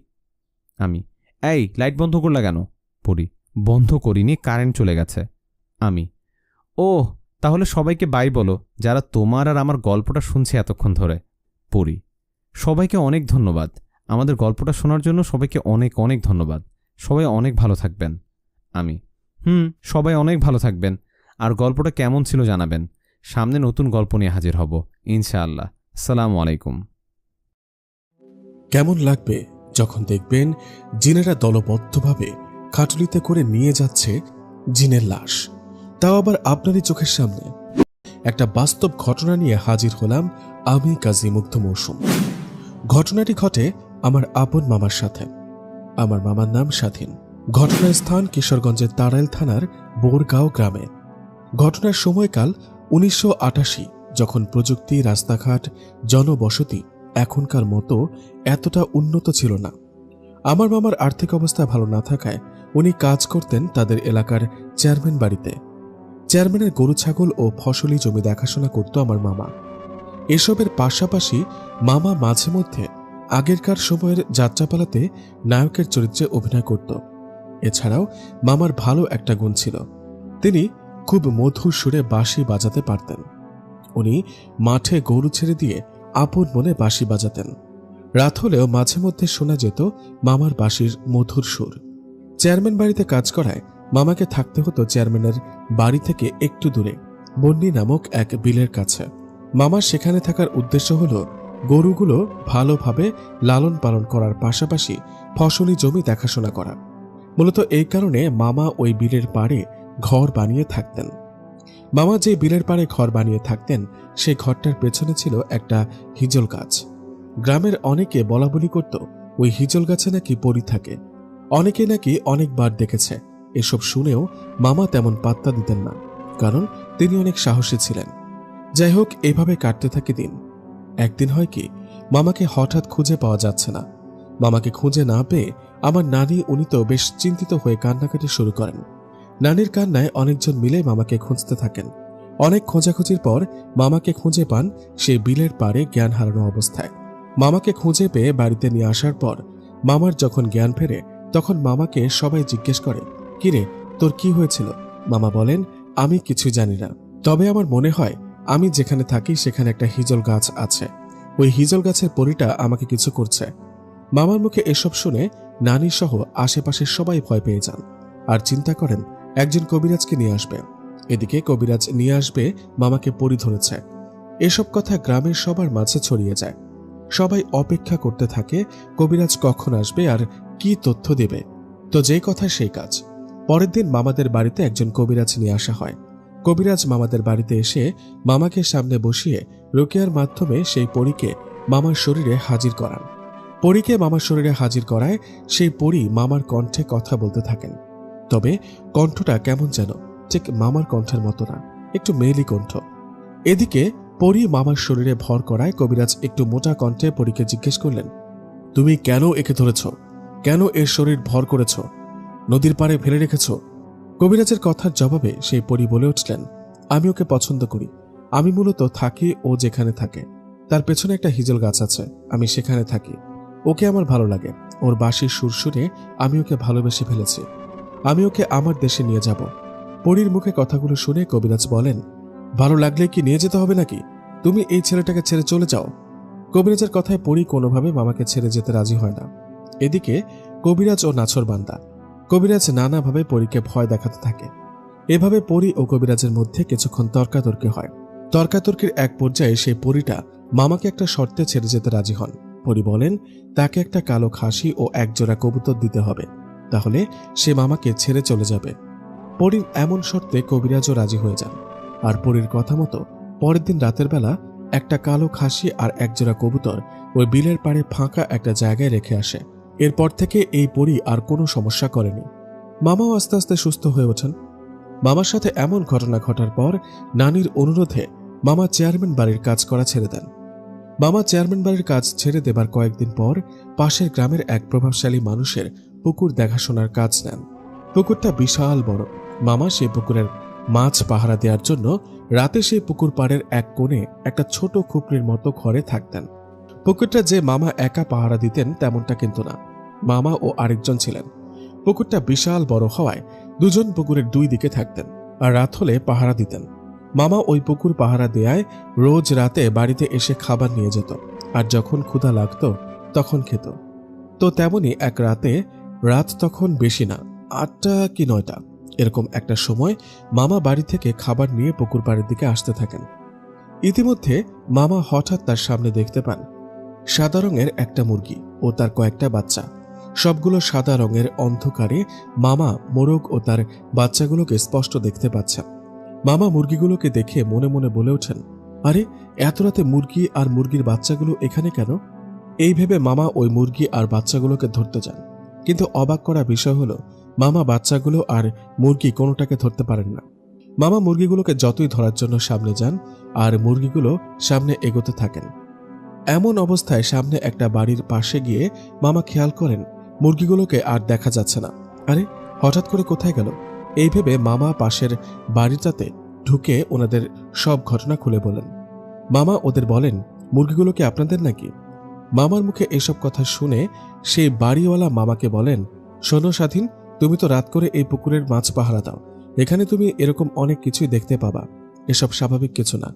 আমি, এই লাইট বন্ধ করলা কেন? পরী, বন্ধ করিনি, কারেন্ট চলে গেছে। আমি, ও, তাহলে সবাইকে বাই বলো, যারা তোমার আর আমার গল্পটা শুনছে এতক্ষণ ধরে। পড়ি, সবাইকে অনেক ধন্যবাদ। আমাদের গল্পটা শোনার জন্য সবাইকে অনেক অনেক ধন্যবাদ। সবাই অনেক ভালো থাকবেন। আমি, সবাই অনেক ভালো থাকবেন, আর গল্পটা কেমন ছিল জানাবেন। সামনে নতুন গল্প নিয়ে হাজির হব ইনশাআল্লাহ। আসসালামু আলাইকুম। কেমন লাগবে যখন দেখবেন জিনেরা দলবদ্ধভাবে খাটুলিতে করে নিয়ে যাচ্ছে জিনের লাশ, তাও আবার আপনারই চোখের সামনে। একটা বাস্তব ঘটনা নিয়ে হাজির হলাম আমি, কাজী মুগ্ধ মৌসুম। ঘটনাটি ঘটে আমার আপন মামার সাথে। আমার মামার নাম স্বাধীন। ঘটনার স্থান কিশোরগঞ্জের তাড়াইল থানার বোরগাঁও গ্রামে। ঘটনার সময়কাল 1988 যখন প্রযুক্তি, রাস্তাঘাট, জনবসতি এখনকার মতো এতটা উন্নত ছিল না। আমার মামার আর্থিক অবস্থা ভালো না থাকায় উনি কাজ করতেন তাদের এলাকার চেয়ারম্যান বাড়িতে। চেয়ারম্যানের গরু, ছাগল ও ফসলি জমি দেখাশোনা করত আমার মামা। এসবের পাশাপাশি মামা মাঝে মধ্যে আগেরকার সময়ের যাত্রাপালাতে নায়কের চরিত্রে অভিনয় করত। এছাড়াও মামার ভালো একটা গুণ ছিল, তিনি খুব মধুর সুরে বাঁশি বাজাতে পারতেন। উনি মাঠে গরু ছেড়ে দিয়ে আপন মনে বাঁশি বাজাতেন। রাত হলেও মাঝে মধ্যে শোনা যেত মামার বাঁশির মধুর সুর। চেয়ারম্যান বাড়িতে কাজ করায় মামাকে থাকতে হতো চেয়ারম্যানের বাড়ি থেকে একটু দূরে, বন্নি নামক এক বিলের কাছে। মামার সেখানে থাকার উদ্দেশ্য হল গরুগুলো ভালোভাবে লালন পালন করার পাশাপাশি ফসলি জমি দেখাশোনা করা। মূলত এই কারণে মামা ওই বিলের পাড়ে ঘর বানিয়ে থাকতেন। মামা যে বিলের পাড়ে ঘর বানিয়ে থাকতেন সেই ঘরটার পেছনে ছিল একটা হিজল গাছ। গ্রামের অনেকে বলা বলি করত ওই হিজল গাছে নাকি পরী থাকে। অনেকে নাকি অনেকবার দেখেছে। এসব শুনেও মামা তেমন পাত্তা দিতেন না, কারণ তিনি অনেক সাহসী ছিলেন। যাই হোক, এভাবে কাটতে থাকে দিন। একদিন হয় কি, মামাকে হঠাৎ খুঁজে পাওয়া যাচ্ছে না। মামাকে খুঁজে না পেয়ে আমার নানি, উনি তো বেশ চিন্তিত হয়ে কান্নাকাটি শুরু করেন। নানির কান্নায় অনেকজন মিলে মামাকে খুঁজতে থাকেন। অনেক খোঁজাখুঁজির পর মামাকে খুঁজে পান সেই বিলের পাড়ে জ্ঞান হারানো অবস্থায়। মামাকে খুঁজে পেয়ে বাড়িতে নিয়ে আসার পর মামার যখন জ্ঞান ফেরে, তখন মামাকে সবাই জিজ্ঞেস করে, কিরে, তোর কি হয়েছিল? মামা বলেন, আমি কিছু জানি না, তবে আমার মনে হয় আমি যেখানে থাকি সেখানে একটা হিজল গাছ আছে। ওই হিজল গাছের পরীটা আমাকে কিছু করছে। মামার মুখে এসব শুনে নানি সহ আশেপাশের সবাই ভয় পেয়ে যান আর চিন্তা করেন একজন কবিরাজকে নিয়ে আসবে। এদিকে কবিরাজ নিয়ে আসবে মামাকে পরী ধরেছে। এসব কথা গ্রামের সবার মাঝে ছড়িয়ে যায়। সবাই অপেক্ষা করতে থাকে কবিরাজ কখন আসবে আর কি তথ্য দেবে। তো যে কথা সেই কাজ। পরের দিন মামাদের বাড়িতে একজন কবিরাজ নিয়ে আসা হয়। কবিরাজ মামাদের বাড়িতে এসে মামাকে সামনে বসিয়ে রুকিয়ার মাধ্যমে সেই পরীকে মামার শরীরে হাজির করান। পরীকে মামার শরীরে হাজির করায় সেই পরী মামার কণ্ঠে কথা বলতে থাকেন। তবে কণ্ঠটা কেমন যেন ঠিক মামার কণ্ঠের মতো না, একটু মেয়েলি কণ্ঠ। এদিকে পরী মামার শরীরে ভর করায় কবিরাজ একটু মোটা কণ্ঠে পরীকে জিজ্ঞেস করলেন, তুমি কেন একে ধরেছ? কেন এর শরীর ভর করেছ? নদীর পাড়ে ফেলে রেখেছ? কবিরাজের কথার জবাবে সেই পরী বলে উঠলেন, আমি ওকে পছন্দ করি। আমি মূলত থাকি ও যেখানে থাকে তার পেছনে একটা হিজল গাছ আছে, আমি সেখানে থাকি। ওকে আমার ভালো লাগে। ওর বাঁশির সুর শুনে আমি ওকে ভালোবেসে ফেলেছি। আমি ওকে আমার দেশে নিয়ে যাব। পরীর মুখে কথাগুলো শুনে কবিরাজ বলেন, ভালো লাগলে কি নিয়ে যেতে হবে নাকি? তুমি এই ছেলেটাকে ছেড়ে চলে যাও। কবিরাজের কথায় পরী কোনোভাবে মামাকে ছেড়ে যেতে রাজি হয় না। এদিকে কবিরাজ ও নাছরবান্দা। কবিরাজ নানাভাবে পরীকে ভয় দেখাতে থাকে। এভাবে পরী ও কবিরাজের মধ্যে কিছুক্ষণ তর্কাতর্কি হয়। তর্কাতর্কির এক পর্যায়ে সেই পরীটা মামাকে একটা শর্তে ছেড়ে যেতে রাজি হন। পরী বলেন তাকে একটা কালো খাসি ও একজোড়া কবুতর দিতে হবে, তাহলে সে মামাকে ছেড়ে চলে যাবে। পরীর এমন শর্তে কবিরাজও রাজি হয়ে যান। আর পরীর কথা মতো পরের দিন রাতের বেলা একটা কালো খাসি আর একজোড়া কবুতর ওই বিলের পাড়ে ফাঁকা একটা জায়গায় রেখে আসে। এরপর থেকে এই পরী আর কোনো সমস্যা করেনি। মামাও আস্তে আস্তে সুস্থ হয়ে ওঠেন। মামার সাথে এমন ঘটনা ঘটার পর নানির অনুরোধে মামা চেয়ারম্যান বাড়ির কাজ করা ছেড়ে দেন। মামা চেয়ারম্যান বাড়ির কাজ ছেড়ে দেবার কয়েকদিন পর পাশের গ্রামের এক প্রভাবশালী মানুষের পুকুর দেখাশোনার কাজ নেন। পুকুরটা বিশাল বড়। মামা সেই পুকুরের মাছ পাহারা দেওয়ার জন্য রাতে সেই পুকুর পাড়ের এক কোণে একটা ছোট খুপড়ির মতো ঘরে থাকতেন। পুকুরটা যে মামা একা পাহারা দিতেন তেমনটা কিন্তু না, মামা ও আরেকজন ছিলেন। পুকুরটা বিশাল বড় হওয়ায় দুজন পুকুরের দুই দিকে থাকতেন আর রাত হলে পাহারা দিতেন। মামা ওই পুকুর পাহারা দেয়ায় রোজ রাতে বাড়িতে এসে খাবার নিয়ে যেত, আর যখন ক্ষুধা লাগত তখন খেত। তো তেমনি এক রাতে, রাত তখন বেশি না, 8টা কি 9টা এরকম একটা সময় মামা বাড়ি থেকে খাবার নিয়ে পুকুর পাড়ের দিকে আসতে থাকেন। ইতিমধ্যে মামা হঠাৎ তার সামনে দেখতে পান সাদা রঙের একটা মুরগি ও তার কয়েকটা বাচ্চা। সবগুলো সাদা রঙের। অন্ধকারে মামা মোরগ ও তার বাচ্চাগুলোকে স্পষ্ট দেখতে পাচ্ছেন। মামা মুরগিগুলোকে দেখে মনে মনে বলে ওঠেন, আরে এত রাতে মুরগি আর মুরগির বাচ্চাগুলো এখানে কেন? এই ভেবে মামা ওই মুরগি আর বাচ্চাগুলোকে ধরতে যান। কিন্তু অবাক করা বিষয় হলো মামা বাচ্চাগুলো আর মুরগি কোনোটাকে ধরতে পারেন না। মামা মুরগিগুলোকে যতই ধরার জন্য সামনে যান আর মুরগিগুলো সামনে এগোতে থাকেন। এমন অবস্থায় সামনে একটা বাড়ির পাশে গিয়ে মামা খেয়াল করেন মুরগিগুলোকে আর দেখা যাচ্ছে না। আরে হঠাৎ করে কোথায় গেল? এই ভেবে মামা পাশের বাড়িটাতে ঢুকে ওনাদের সব ঘটনা খুলে বলেন। মামা ওদের বলেন, মুরগিগুলো কি আপনাদের নাকি? মামার মুখে এসব কথা শুনে সেই বাড়িওয়ালা মামাকে বলেন, শোনো স্বাধীন, তুমি তো রাত করে এই পুকুরের মাছ পাহারা দাও। এখানে তুমি এরকম অনেক কিছুই দেখতে পাবা। এসব স্বাভাবিক কিছু না।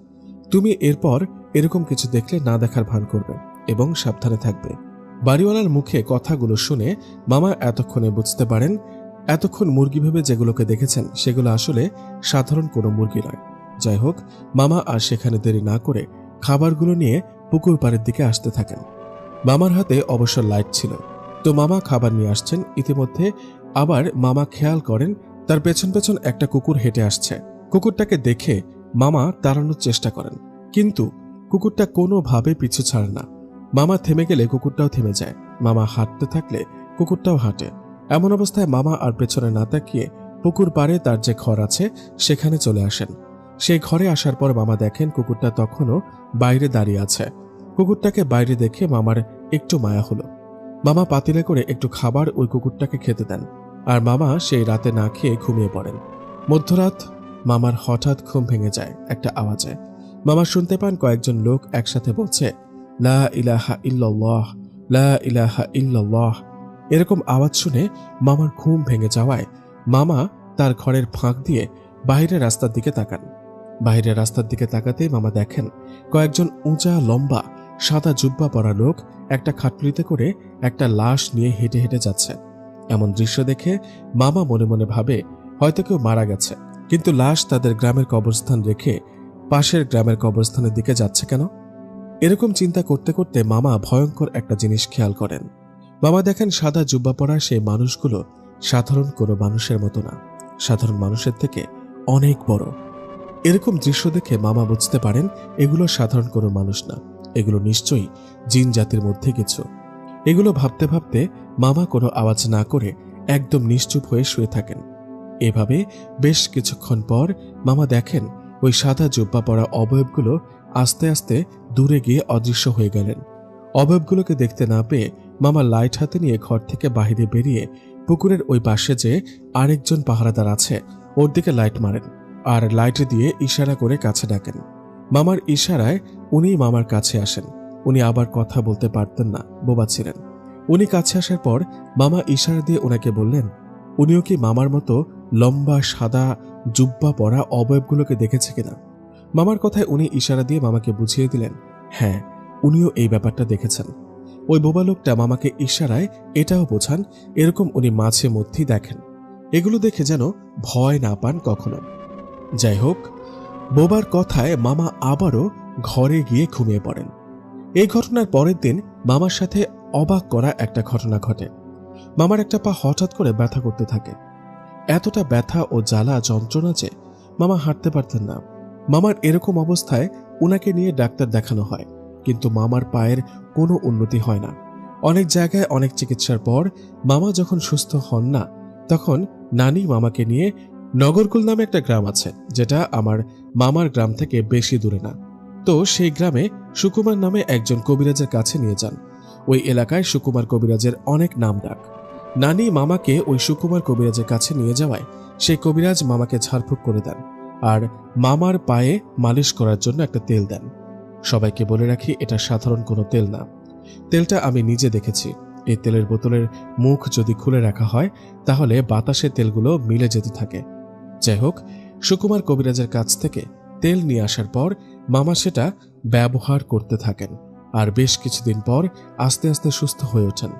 তুমি এরপর এরকম কিছু দেখলে না দেখার ভান করবে এবং সাবধানে থাকবে। বাড়িওয়ালার মুখে কথাগুলো শুনে মামা এতক্ষণে বুঝতে পারেন এতক্ষণ মুরগি ভেবে যেগুলোকে দেখেছেন সেগুলো আসলে সাধারণ কোনো মুরগি নয়। যাই হোক, মামা আর সেখানে দেরি না করে খাবারগুলো নিয়ে পুকুর পাড়ের দিকে আসতে থাকেন। মামার হাতে অবশ্য লাইট ছিল, তো মামা খাবার নিয়ে আসছেন। ইতিমধ্যে আবার মামা খেয়াল করেন তার পেছন পেছন একটা কুকুর হেঁটে আসছে। কুকুরটাকে দেখে মামা তাড়ানোর চেষ্টা করেন, কিন্তু কুকুরটা কোনোভাবে পিছু ছাড়ে না। মামা থেমে গেলে কুকুরটাও থেমে যায়। মামা হাঁটতে থাকলে কুকুরটাও হাঁটে। এমন অবস্থায় মামা আর পেছনে না তাকিয়ে পুকুর পাড়ে তার যে ঘর আছে সেখানে চলে আসেন। সেই ঘরে আসার পর মামা দেখেন কুকুরটা তখনও বাইরে দাঁড়িয়ে আছে। কুকুরটাকে বাইরে দেখে মামার একটু মায়া হলো। মামা পাতিলে করে একটু খাবার ওই কুকুরটাকে খেতে দেন, আর মামা সেই রাতে না খেয়ে ঘুমিয়ে পড়েন। মধ্যরাত মামার হঠাৎ ঘুম ভেঙে যায় একটা আওয়াজে। মামা শুনতে পান কয়েকজন লোক একসাথে বলছে, লা ইলাহা ইল্লাল্লাহ, লা ইলাহা ইল্লাল্লাহ। এরকম আওয়াজ শুনে মামার ঘুম ভেঙে যাওয়ায় মামা তার ঘরের ফাঁক দিয়ে বাইরের রাস্তার দিকে তাকান। বাইরের রাস্তার দিকে তাকাতেই মামা দেখেন কয়েকজন উঁচা লম্বা সাদা জুব্বা পরা লোক একটা খাটুলিতে করে একটা লাশ নিয়ে হেঁটে হেঁটে যাচ্ছে। এমন দৃশ্য দেখে মামা মনে মনে ভাবে হয়তো কেউ মারা গেছে, কিন্তু লাশ তাদের গ্রামের কবরস্থান রেখে পাশের গ্রামের কবরস্থানের দিকে যাচ্ছে কেন? এরকম চিন্তা করতে করতে মামা ভয়ঙ্কর একটা জিনিস খেয়াল করেন। মামা দেখেন সাদা জুব্বা পরা সেই মানুষগুলো সাধারণ কোনো মানুষের মতো না, সাধারণ মানুষের থেকে অনেক বড়। এরকম দৃশ্য দেখে মামা বুঝতে পারেন এগুলো সাধারণ কোনো মানুষ না, এগুলো নিশ্চয়ই জিন জাতির মধ্যে কিছু। এগুলো ভাবতে ভাবতে মামা কোনো আওয়াজ না করে একদম নিশ্চুপ হয়ে শুয়ে থাকেন। এভাবে বেশ কিছুক্ষণ পর মামা দেখেন ওই সাদা জুব্বা পরা অবয়বগুলো আস্তে আস্তে দূরে গিয়ে অদৃশ্য হয়ে গেলেন। অবয়বগুলোকে দেখতে না পেয়ে মামা লাইট হাতে নিয়ে ঘর থেকে বাহিরে বেরিয়ে পুকুরের ওই পাশে যে আরেকজন পাহারাদার আছে ওর দিকে লাইট মারেন, আর লাইট দিয়ে ইশারা করে কাছে ডাকেন। মামার ইশারায় উনি মামার কাছে আসেন। উনি আবার কথা বলতে পারতেন না, বোবা ছিলেন। উনি কাছে আসার পর মামা ইশারা দিয়ে ওনাকে বললেন, উনিও কি মামার মতো লম্বা সাদা জুব্বা পরা অবয়বগুলোকে দেখেছে কিনা। মামার কথায় উনি ইশারা দিয়ে মামাকে বুঝিয়ে দিলেন, হ্যাঁ, উনিও এই ব্যাপারটা দেখেছেন। ওই বোবা লোকটা মামাকে ইশারায় এটাও বোঝান এরকম উনি মাঝে মধ্যেই দেখেন। এগুলো দেখে যেন ভয় না পান কখনো। যাই হোক, বোবার কথায় মামা আবারও ঘরে গিয়ে ঘুমিয়ে পড়েন। এই ঘটনার পরের দিন মামার সাথে অবাক করা একটা ঘটনা ঘটে। মামার একটা পা হঠাৎ করে ব্যথা করতে থাকে। এতটা ব্যথা ও জ্বালা যন্ত্রণা যে মামা হাঁটতে পারতেন না। মামার এরকম অবস্থায় উনাকে নিয়ে ডাক্তার দেখানো হয়, কিন্তু মামার পায়ের কোনো উন্নতি হয় না। অনেক জায়গায় অনেক চিকিৎসার পর মামা যখন সুস্থ হন না, তখন নানি মামাকে নিয়ে নগরকুল নামে একটা গ্রাম আছে, যেটা আমার মামার গ্রাম থেকে বেশি দূরে না। তো সেই গ্রামে সুকুমার নামে একজন কবিরাজের কাছে নিয়ে যান। ওই এলাকায় সুকুমার কবিরাজের অনেক নাম ডাক। নানি মামাকে ওই সুকুমার কবিরাজের কাছে নিয়ে যাওয়ায় সেই কবিরাজ মামাকে ঝাড়ফুঁক করে দেন, আর মামার পায়ে মালিশ করার জন্য একটা তেল দেন। সবাইকে বলে রাখি, এটা সাধারণ কোনো তেল না। তেলটা আমি নিজে দেখেছি। এই তেলের বোতলের মুখ যদি খুলে রাখা হয় তাহলে বাতাসে তেলগুলো মিলে যেতে থাকে। যাই হোক, সুকুমার কবিরাজের কাছ থেকে তেল নিয়ে আসার পর মামা সেটা ব্যবহার করতে থাকেন, আর বেশ কিছুদিন পর আস্তে আস্তে সুস্থ হয়ে ওঠেন।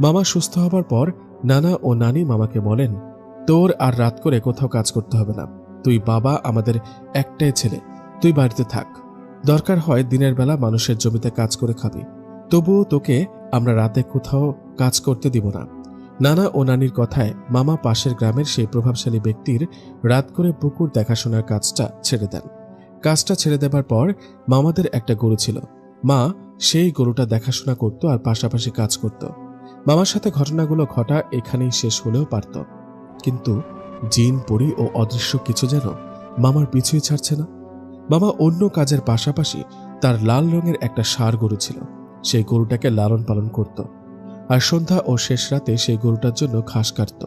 মামা সুস্থ হবার পর নানা ও নানি মামাকে বলেন, তোর আর রাত করে কোথাও কাজ করতে হবে না। তুই বাবা আমাদের একটাই ছেলে, তুই বাড়িতে থাক। দরকার হয় দিনের বেলা মানুষের জমিতে কাজ করে খাবি, তবুও তোকে আমরা রাতে কোথাও কাজ করতে দিব না। নানা ও নানির কথায় মামা পাশের গ্রামের সেই প্রভাবশালী ব্যক্তির রাত করে পুকুর দেখাশোনার কাজটা ছেড়ে দেন। কাজটা ছেড়ে দেবার পর মামাদের একটা গরু ছিল। মা সেই গরুটা দেখাশোনা করত আর পাশাপাশি কাজ করত। মামার সাথে ঘটনাগুলো ঘটা এখানেই শেষ হলেও পারত, কিন্তু জিন পরি ও অদৃশ্য কিছু যেন মামার পিছুই ছাড়ছে না। মামা অন্য কাজের পাশাপাশি তার লাল রঙের একটা ষাঁড় গরু ছিল, সেই গরুটাকে লালন পালন করত, আর সন্ধ্যা ও শেষ রাতে সেই গরুটার জন্য ঘাস কাটত।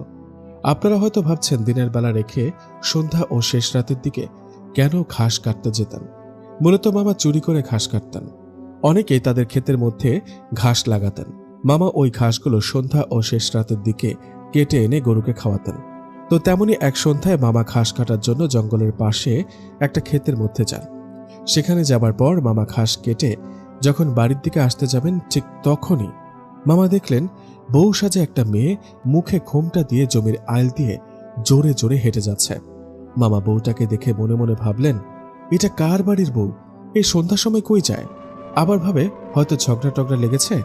আপনারা হয়তো ভাবছেন দিনের বেলা রেখে সন্ধ্যা ও শেষ রাতের দিকে কেন ঘাস কাটতে যেতেন। মূলত মামা চুরি করে ঘাস কাটতেন। অনেকেই তাদের ক্ষেতের মধ্যে ঘাস লাগাতেন। মামা ওই ঘাসগুলো সন্ধ্যা ও শেষ রাতের দিকে কেটে এনে গরুকে খাওয়াতেন। তো তেমনি এক সন্ধ্যায় মামা ঘাস কাটার জন্য জঙ্গলের পাশে একটা ক্ষেতের মধ্যে যান। সেখানে যাবার পর মামা ঘাস কেটে যখন বাড়ির দিকে আসতে যাবেন, ঠিক তখনই মামা দেখলেন বউ সাজে একটা মেয়ে মুখে ঘোমটা দিয়ে জমির আইল দিয়ে জোরে জোরে হেঁটে যাচ্ছে। মামা বউটাকে দেখে মনে মনে ভাবলেন, এটা কার বাড়ির বউ? এই সন্ধ্যার সময় কই যায়? আবার ভাবে হয়তো ঝগড়া টগড়া লেগেছে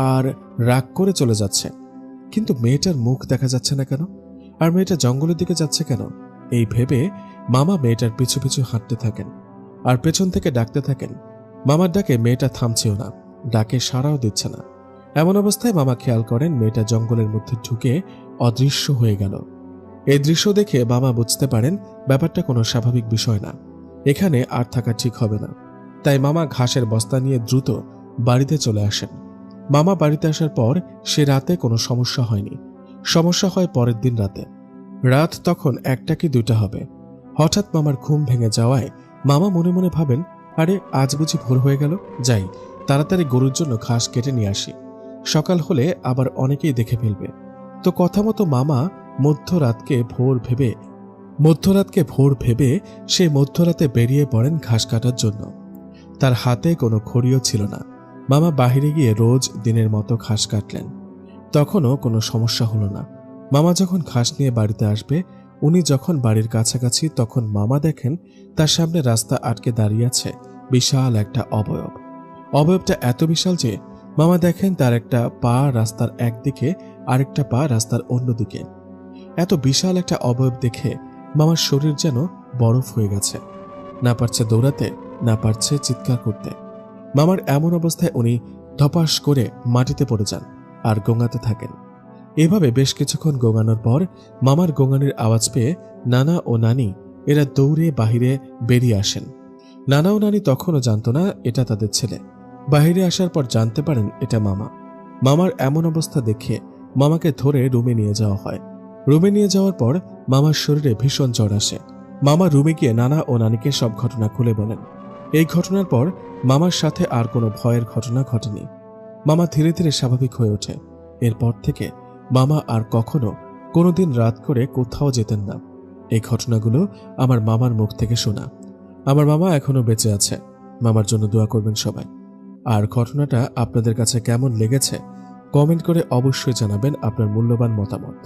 আর রাগ করে চলে যাচ্ছে। কিন্তু মেয়েটার মুখ দেখা যাচ্ছে না কেন? আর মেয়েটা জঙ্গলের দিকে যাচ্ছে কেন? এই ভেবে মামা মেয়েটার পিছু পিছু হাঁটতে থাকেন আর পেছন থেকে ডাকতে থাকেন। মামার ডাকে মেয়েটা থামছেও না, ডাকে সাড়াও দিচ্ছে না। এমন অবস্থায় মামা খেয়াল করেন মেয়েটা জঙ্গলের মধ্যে ঢুকে অদৃশ্য হয়ে গেল। এই দৃশ্য দেখে মামা বুঝতে পারেন ব্যাপারটা কোনো স্বাভাবিক বিষয় না, এখানে আর থাকা ঠিক হবে না। তাই মামা ঘাসের বস্তা নিয়ে দ্রুত বাড়িতে চলে আসেন। মামা বাড়িতে আসার পর সে রাতে কোনো সমস্যা হয়নি। সমস্যা হয় পরের দিন রাতে। রাত তখন 1টা কি 2টা হবে। হঠাৎ মামার ঘুম ভেঙে যাওয়ায় মামা মনে মনে ভাবেন, আরে আজ বুঝি ভোর হয়ে গেল, যাই তাড়াতাড়ি গরুর জন্য ঘাস কেটে নিয়ে আসি, সকাল হলে আবার অনেকেই দেখে ফেলবে। তো কথা মতো মামা মধ্যরাতকে ভোর ভেবে সে মধ্যরাতে বেরিয়ে পড়েন ঘাস কাটার জন্য। তার হাতে কোনো খড়িও ছিল না। মামা বাহিরে গিয়ে রোজ দিনের মতো ঘাস কাটলেন। তখনও কোনো সমস্যা হলো না। মামা যখন ঘাস নিয়ে বাড়িতে আসবে, উনি যখন বাড়ির কাছাকাছি, তখন মামা দেখেন তার সামনে রাস্তা আটকে দাঁড়িয়ে আছে বিশাল একটা অবয়ব। অবয়বটা এত বিশাল যে মামা দেখেন তার একটা পা রাস্তার একদিকে, আরেকটা পা রাস্তার অন্যদিকে। এত বিশাল একটা অবয়ব দেখে মামার শরীর যেন বরফ হয়ে গেছে। না পারছে দৌড়াতে, না পারছে চিৎকার করতে। মামার এমন অবস্থায় উনি ধপাস করে মাটিতে পড়ে যান আর গোঙাতে থাকেন। এভাবে বেশ কিছুক্ষণ গোঙানোর পর মামার গোঙানির আওয়াজ পেয়ে নানা ও নানি এরা দৌড়ে বাহিরে বেরিয়ে আসেন। নানা ও নানি তখনও জানত না এটা তাদের ছেলে। বাহিরে আসার পর জানতে পারেন এটা মামা। মামার এমন অবস্থা দেখে মামাকে ধরে রুমে নিয়ে যাওয়া হয়। রুমে নিয়ে যাওয়ার পর মামার শরীরে ভীষণ জ্বর আসে। মামা রুমে গিয়ে নানা ও নানিকে সব ঘটনা খুলে বলেন। এই ঘটনার পর মামার সাথে আর কোনো ভয়ের ঘটনা ঘটেনি। মামা ধীরে ধীরে স্বাভাবিক হয়ে ওঠে। এরপর থেকে মামা আর কখনো কোনোদিন রাত করে কোথাও যেতেন না। এই ঘটনাগুলো আমার মামার মুখ থেকে শোনা। আমার মামা এখনো বেঁচে আছে। মামার জন্য দোয়া করবেন সবাই। আর ঘটনাটা আপনাদের কাছে কেমন লেগেছে কমেন্ট করে অবশ্যই জানাবেন আপনার মূল্যবান মতামত।